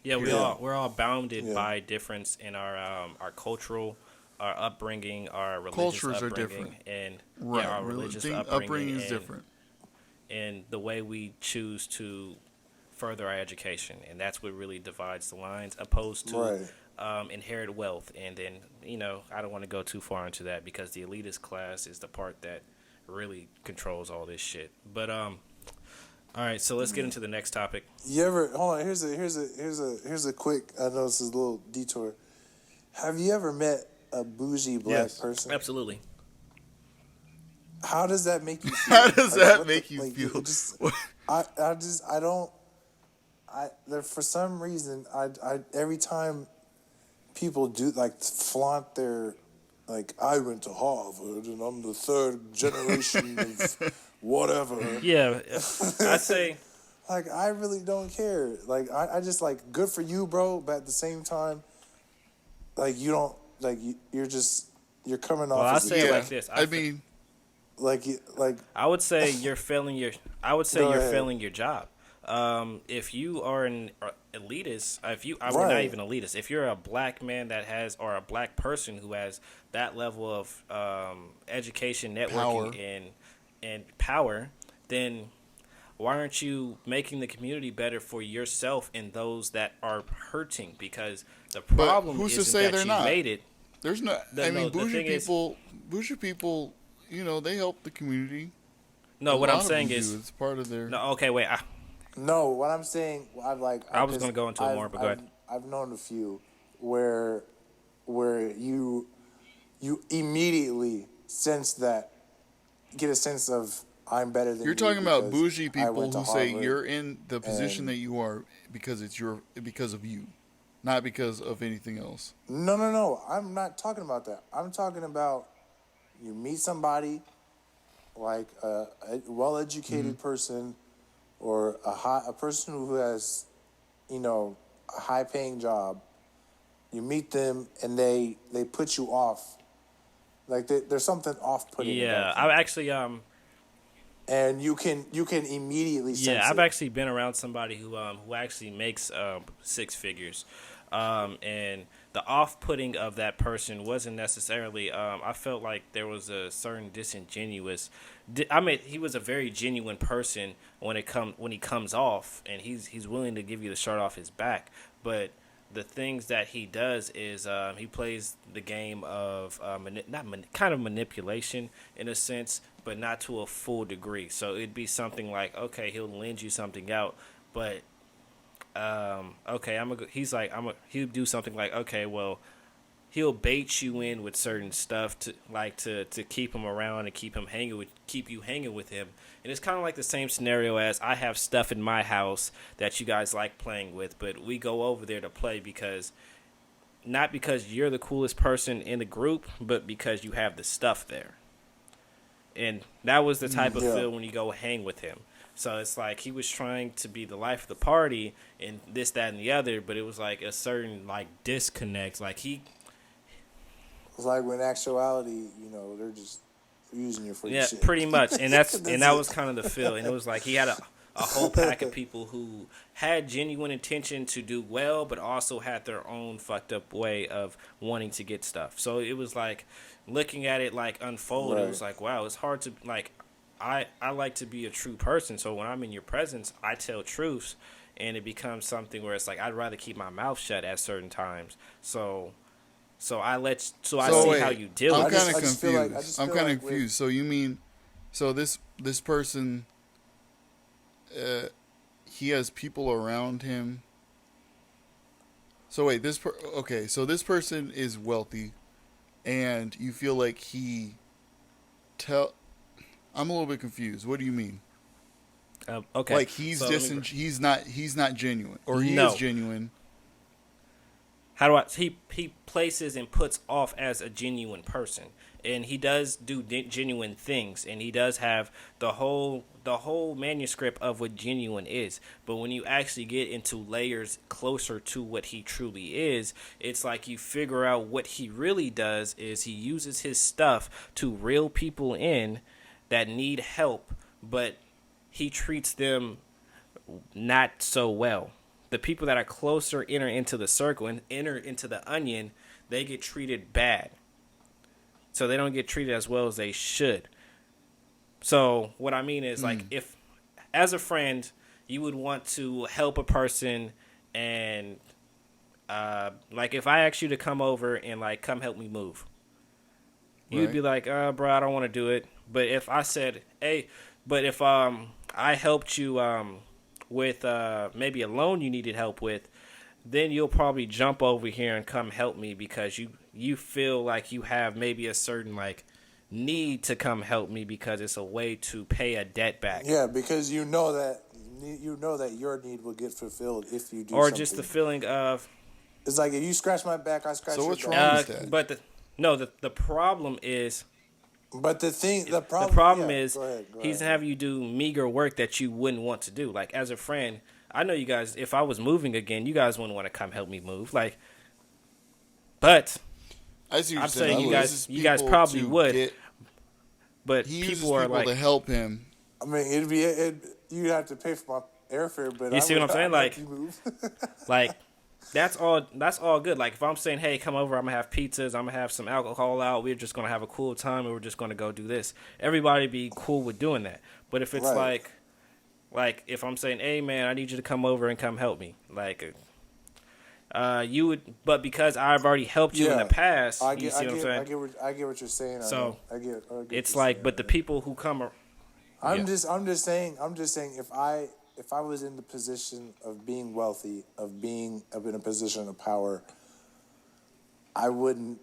Yeah, Yeah. we're all bounded Yeah. by difference in our cultural, our upbringing, our religious Cultures are upbringing, different. and Right. our religious Upbringing is and, different. and the way we choose to further our education, and that's what really divides the lines, opposed to Right. inherit wealth. And then I don't want to go too far into that because the elitist class is the part that really controls all this shit. But all right, so let's get into the next topic. You ever hold on? Here's a quick. I know this is a little detour. Have you ever met a bougie black Yes. person? Absolutely. How does that make you feel? How does Like, that what make the- you like, feel? it just, I don't. There for some reason I every time people do like flaunt their like I went to Harvard and I'm the third generation of whatever. Yeah, I say. Like I really don't care. Like I just like good for you, bro. But at the same time, like you don't like you're coming off. Well, I as a say it Yeah. like this. I mean, like I would say you're failing your. I would say Go you're ahead. failing your job. If you are an elitist, if you, I mean, not Right. even elitist. If you're a black man that has, or a black person who has that level of education, networking, Power. and power, then why aren't you making the community better for yourself and those that are hurting? Because the problem who's to isn't say that they're you not? made it. there's no. The- I no, mean, the thing is- bougie people, they help the community. No, A what lot I'm of saying them is, do. It's part of their. no. Okay, wait. no. What I'm saying, I was gonna go into it more, but go ahead. I've known a few where you immediately sense that get a sense of I'm better than You're you talking about because bougie I people went to who say Harvard. you're in the position and- that you are because because of you, not because of anything else. No. I'm not talking about that. I'm talking about you meet somebody like a well-educated Mm-hmm. person or a person who has, a high-paying job. You meet them and they put you off. Like there's something off-putting. Yeah, about them. I've actually And you can immediately sense Yeah, I've it. actually been around somebody who actually makes six figures, and the off-putting of that person wasn't necessarily. I felt like there was a certain disingenuous. I mean, he was a very genuine person when he comes off, and he's willing to give you the shirt off his back. But the things that he does is he plays the game of kind of manipulation in a sense, but not to a full degree. So it'd be something like, okay, he'll lend you something out, but okay, he's like, he'll do something like, okay, well, he'll bait you in with certain stuff to keep him around and keep you hanging with him. And it's kind of like the same scenario as I have stuff in my house that you guys like playing with, but we go over there to play because not because you're the coolest person in the group, but because you have the stuff there. And that was the type of feel when you go hang with him. So it's like he was trying to be the life of the party and this, that, and the other, but it was like a certain like disconnect. Like It's like when in actuality, they're just using you for your shit. pretty much. And that it. was kind of the feel. And it was like he had a whole pack of people who had genuine intention to do well, but also had their own fucked up way of wanting to get stuff. So it was like looking at it like unfold. Right. It was like, wow, it's hard to like. I like to be a true person, so when I'm in your presence, I tell truths, and it becomes something where it's like I'd rather keep my mouth shut at certain times. So I see wait, how you deal I'm with it. kind of confused. I'm kind of confused. So you mean, so this person, he has people around him. So wait, so this person is wealthy, and you feel like I'm a little bit confused. What do you mean? Okay, like he's he's not genuine, or he is genuine. He places and puts off as a genuine person, and he does do genuine things, and he does have the whole manuscript of what genuine is. But when you actually get into layers closer to what he truly is, it's like you figure out what he really does is he uses his stuff to reel people in that need help, but he treats them not so well. The people that are closer enter into the circle and enter into the onion, they get treated bad. So they don't get treated as well as they should. So what I mean is like if as a friend you would want to help a person and like if I asked you to come over and like come help me move, you'd be like, bro, I don't want to do it. But if I said, hey, but if I helped you with maybe a loan you needed help with, then you'll probably jump over here and come help me because you feel like you have maybe a certain like need to come help me because it's a way to pay a debt back. Yeah, because you know that your need will get fulfilled if you do or something. just the feeling of it's like if you scratch my back, I scratch your back. So what's wrong with that? But the problem is. But the problem is go ahead. he's having you do meager work that you wouldn't want to do. Like as a friend, I know you guys. If I was moving again, you guys wouldn't want to come help me move. Like, but I see what I'm saying you guys probably would. But he people are like to help him. I mean, you'd have to pay for my airfare, but you see what I'm saying? Like, move. like. That's all good. Like if I'm saying, hey, come over, I'm gonna have pizzas, I'm gonna have some alcohol out, we're just gonna have a cool time and we're just gonna go do this. Everybody be cool with doing that. But if it's like if I'm saying, hey man, I need you to come over and come help me, like you would, but because I've already helped you in the past, you see what I'm saying? I get what you're saying. So I get it's like, but the people who come are. I'm just saying if I was in the position of being wealthy, of being in a position of power, I wouldn't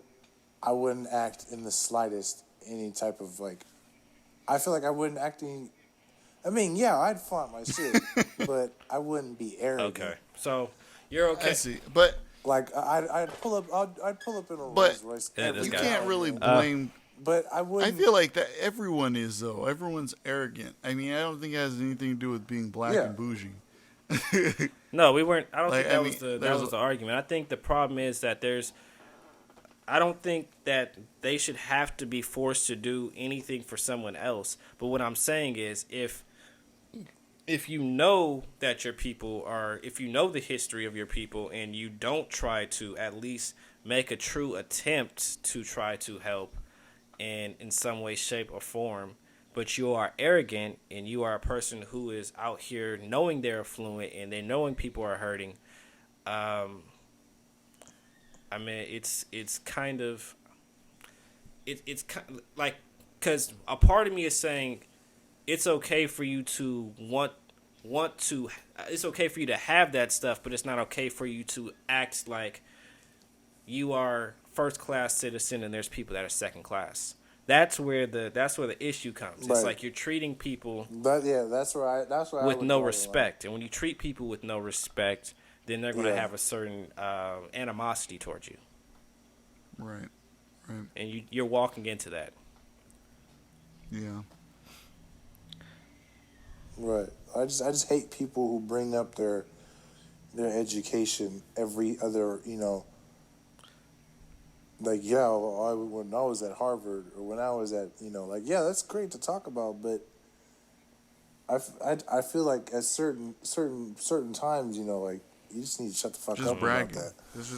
act in the slightest any type of like. I feel like I wouldn't act any. I mean, yeah, I'd flaunt my shit, but I wouldn't be arrogant. Okay, so you're okay. I see, but like I'd pull up in a Rolls Royce. You can't really blame. But I wouldn't. I feel like that everyone is though. Everyone's arrogant. I mean, I don't think it has anything to do with being black and bougie. No, we weren't. I don't think that was the argument. I think the problem is that I don't think that they should have to be forced to do anything for someone else. But what I'm saying is, if you know that your people are, if you know the history of your people, and you don't try to at least make a true attempt to try to help. And in some way, shape, or form, but you are arrogant and you are a person who is out here knowing they're affluent and they're knowing people are hurting. I mean, it's kind of like, because a part of me is saying it's okay for you to want want to. It's okay for you to have that stuff, but it's not okay for you to act like you are first class citizen and there's people that are second class. That's where the issue comes. It's Right. like you're treating people That's where I with would no draw the line. respect, and when you treat people with no respect, then they're going to Yeah. have a certain animosity towards you, Right. Right. and you're walking into that. Yeah. Right. I just hate people who bring up their education every other, like, yeah, well, when I was at Harvard or when I was at, like, yeah, that's great to talk about, but I feel like at certain times, like, you just need to shut the fuck Just up bragging. about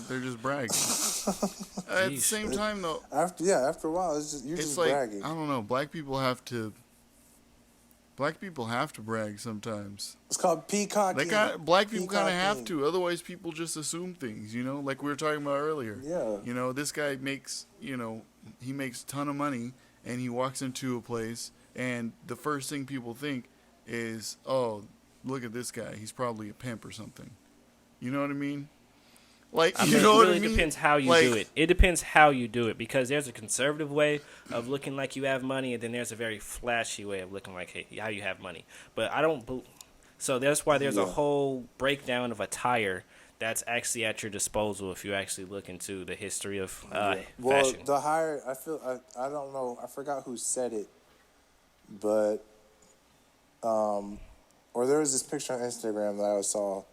They're just bragging. At the Jeez. same time, though, that. After a while, you're it's just like bragging. I don't know. Black people have to brag sometimes. It's called peacocking. Black people kind of have Peacocking. to. Otherwise, people just assume things. Like we were talking about earlier. Yeah. This guy makes he makes a ton of money, and he walks into a place, and the first thing people think is, oh, look at this guy. He's probably a pimp or something. You know what I mean? Like, I mean, you know it what really I mean? depends how you do it. It depends how you do it, because there's a conservative way of looking like you have money, and then there's a very flashy way of looking like how you have money. But I don't. So that's why there's a whole breakdown of attire that's actually at your disposal if you actually look into the history of Well, fashion. the higher I don't know. I forgot who said it, but or there was this picture on Instagram that I saw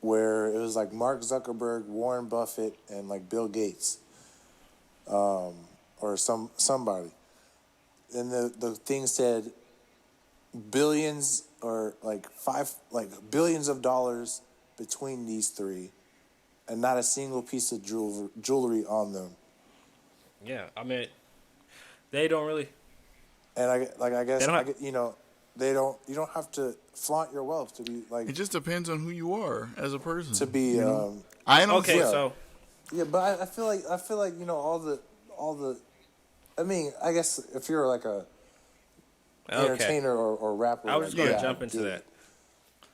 where it was like Mark Zuckerberg, Warren Buffett, and like Bill Gates, or somebody, and the thing said billions or billions of dollars between these three, and not a single piece of jewelry on them. Yeah, I mean, they don't really. And I guess They don't you don't have to flaunt your wealth to be like It just depends on who you are as a person. to be I don't. Okay, Yeah. so yeah, but I feel like all the I mean, I guess if you're like a entertainer or rapper, I was just going to yeah, jump into yeah. that.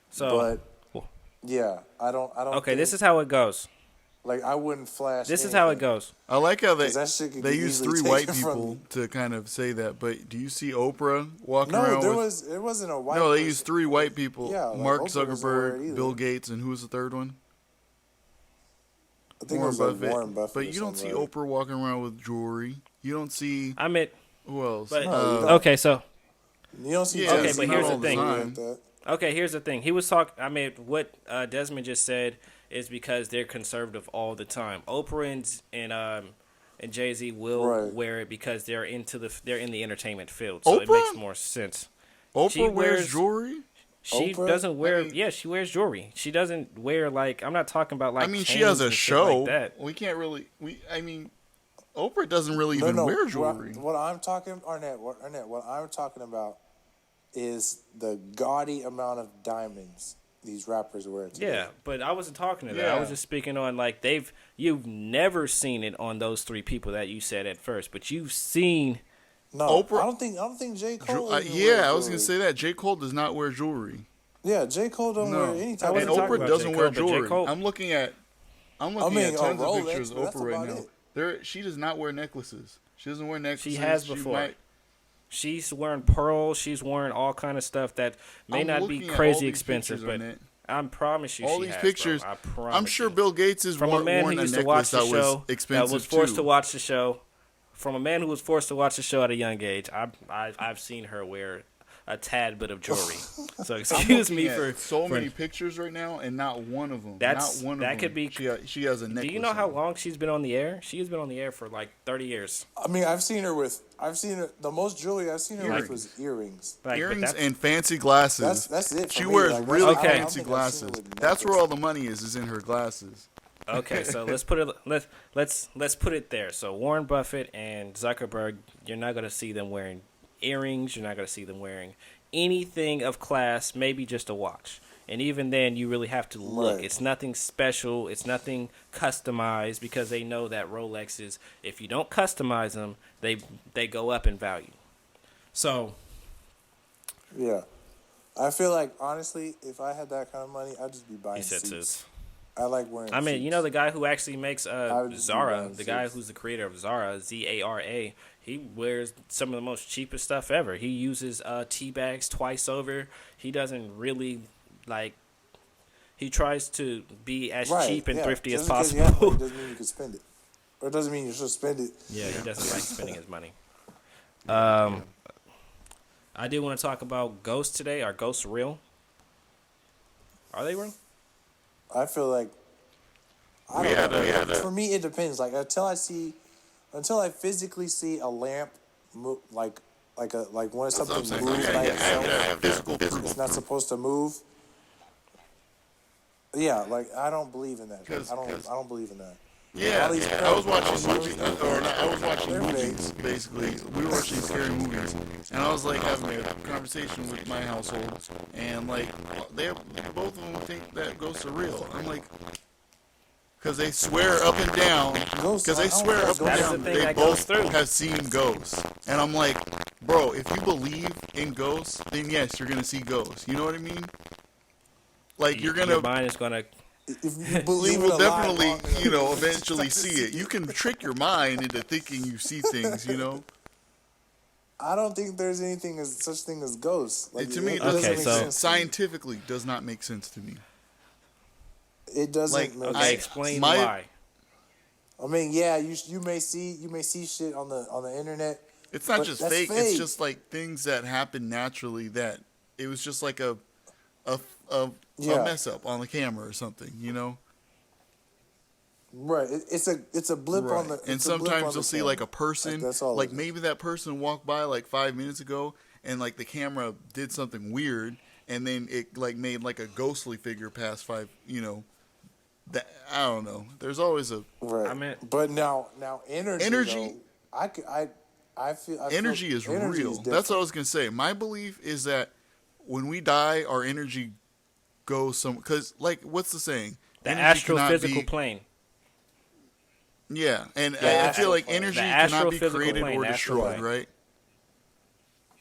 So, Yeah, I don't okay, think, this is how it goes. like I wouldn't flash. This is how it anything. goes. I like how 'Cause that shit could they get use easily 3 white taken from people you. to kind of say that. But do you see Oprah walking No, around it with? wasn't a white. No, they person. used 3 white people: Yeah, like Mark Oprah doesn't wear it Zuckerberg, either. Bill Gates, and who was the third one? I think it was like Warren Buffett. But or you don't see somebody. Oprah walking around with jewelry. You don't see I mean, who else? but No, you don't. okay, so You don't see. Yeah, Okay, Jay-Z but here's the all thing. time. Like that. okay, here's the thing. He was talking. I mean, what Desmond just said is because they're conservative all the time. Oprah and Jay-Z will Right. wear it because they're in the entertainment field, so it Oprah? makes more sense. Oprah she wears wears- jewelry. She Oprah? doesn't wear. I mean- yeah, she wears jewelry. She doesn't wear like. I'm not talking about like. I mean, she chains has a and shit show. like that. We can't really. I mean, Oprah doesn't really even wear jewelry. What I'm talking, Arnett, what I'm talking about is the gaudy amount of diamonds these rappers wear today. Yeah, but I wasn't talking to that. I Yeah. was just speaking on like you've never seen it on those 3 people that you said at first, but you've seen. No, Oprah- I don't think J. Cole. even Yeah, wears I was gonna jewelry. say that J. Cole does not wear jewelry. Yeah, J. Cole don't No, wear any I type and wasn't of talking Oprah about doesn't J. wear Cole, but J. jewelry. Cole- I'm looking at I mean, tons a of Rolex, pictures but of that's Oprah right about now. She does not wear necklaces. She doesn't wear necklaces. She has before. She's wearing pearls. She's wearing all kind of stuff that may I'm not looking be at all crazy these expensive, pictures on but it. I promise you, all she these has, pictures. Bro. I promise I'm sure you. Bill Gates has From a man worn who a used to watch necklace the that was show, expensive that was forced too. to watch the show. From a man who was forced to watch the show at a young age, I've seen her wear a tad bit of jewelry. So I'm excuse looking me at for so for- many pictures right now, and not one of them. That's- not one that of could them. be- She has a necklace. Do you know how on. long she's been on the air? She has been on the air for like 30 years. I mean, I've seen her. The most jewelry I've seen her with Earrings. was earrings. Like, but Earrings that's- and fancy glasses. That's it. For She me. wears Like, really Okay. I don't fancy think I've seen glasses. her with That's where necklace. all the money is in her glasses. Okay, so let's put it let's put it there. So Warren Buffett and Zuckerberg, you're not gonna see them wearing earrings. You're not gonna see them wearing anything of class. Maybe just a watch. And even then, you really have to look. Right. It's nothing special. It's nothing customized because they know that Rolexes, if you don't customize them, they go up in value. So Yeah. I feel like honestly, if I had that kind of money, I'd just be buying He said suits. suits. I like wearing. I mean, suits. you know the guy who actually makes would just be Zara, buying the guy suits. who's the creator of Zara, Zara. He wears some of the most cheapest stuff ever. He uses tea bags twice over. He doesn't really like. He tries to be as cheap and thrifty Just as because you have money possible. doesn't mean you can spend it, or it doesn't mean you should spend it. Yeah, he doesn't like spending his money. I did want to talk about ghosts today. Are ghosts real? Are they real? I feel like I don't know. For me, it depends. Like until I physically see a lamp, like when something moves by itself, Physical proof. it's not supposed to move. Yeah, like I don't believe in that. I don't believe in that. Yeah, All these I was watching They're movies, basically. We were watching scary movies, and I was like having a conversation with my household, and like both of them think that ghosts are real. I'm like, because they swear up and down, they both have seen ghosts, and I'm like, bro, if you believe in ghosts, then yes, you're gonna see ghosts. You know what I mean? Like you're gonna. Your mind is gonna. If you believe You in will a lie definitely, long enough, eventually see it. You can trick your mind into thinking you see things, I don't think there's such thing as ghosts. Like, To me, it doesn't doesn't Okay, make so- sense. Scientifically does not make sense to me. It doesn't. like, make Okay, sense. explain my- why. I mean, yeah, you may see shit on the internet. It's not But just that's fake. It's fake. just like things that happen naturally. That it was just like a Yeah. mess up on the camera or something. Right. It's a blip on the. And it's a blip on sometimes the you'll see camera. like a person, That's all. like it is. maybe that person walked by like 5 minutes ago, and like the camera did something weird, and then it like made like a ghostly figure pass five. That I don't know. There's always a Right. I mean- but now energy. Energy- Though, I feel energy is real. That's what I was gonna say. My belief is that when we die, our energy goes some. Because like, what's the saying? The Energy cannot astrophysical be- plane. Yeah, and Yeah, I feel like astrophysical energy plane. The cannot be astrophysical created plane, or destroyed, astrophysical. right?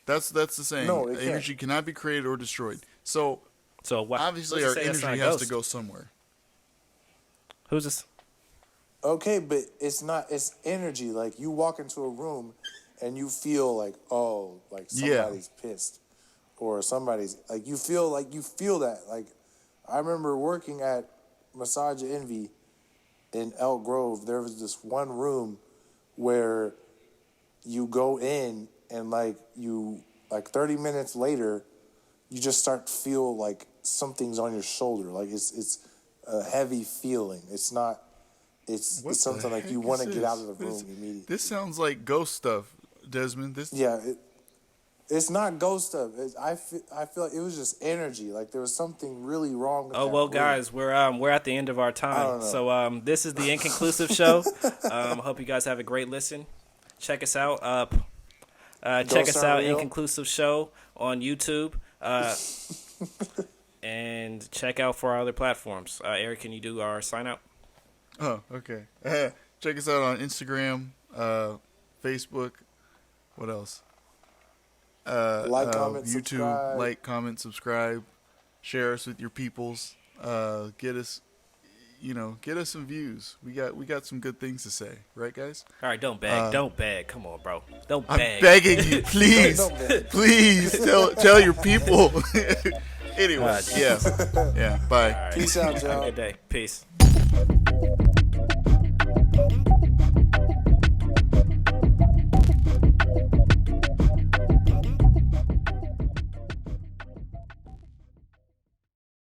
That's the saying. No, it can't. Energy cannot be created or destroyed. So So what? obviously, what's our to say that's energy not a has to ghost? go somewhere. Who's this? Okay, but it's not. It's energy. Like you walk into a room, and you feel like like Yeah. somebody's pissed, or somebody's like you feel that. Like I remember working at Massage Envy in Elk Grove. There was this one room where you go in and like 30 minutes later, you just start to feel like something's on your shoulder. Like it's a heavy feeling. It's not. It's What something the like you heck want to is get out of this? the room immediately. This sounds like ghost stuff, Desmond. Yeah, it's not ghost stuff. I feel like it was just energy. Like there was something really wrong with Oh that well, room. guys, we're at the end of our I time. don't know. So this is the Inconclusive Show. Hope you guys have a great listen. Check us out. Check us Ghosts out, aren't real. Inconclusive Show on YouTube. And check out for our other platforms. Eric, can you do our sign out? Oh, okay. Check us out on Instagram, Facebook. What else? Like, comment, YouTube. subscribe. Like, comment, subscribe. Share us with your peoples. Get us some views. We got some good things to say, right, guys? All right, don't beg. Don't beg. Come on, bro. Don't I'm beg. begging you, please, Don't beg. please tell your people. Anyway, yeah, Bye. All right. Peace out, Have a y'all. good day. Peace.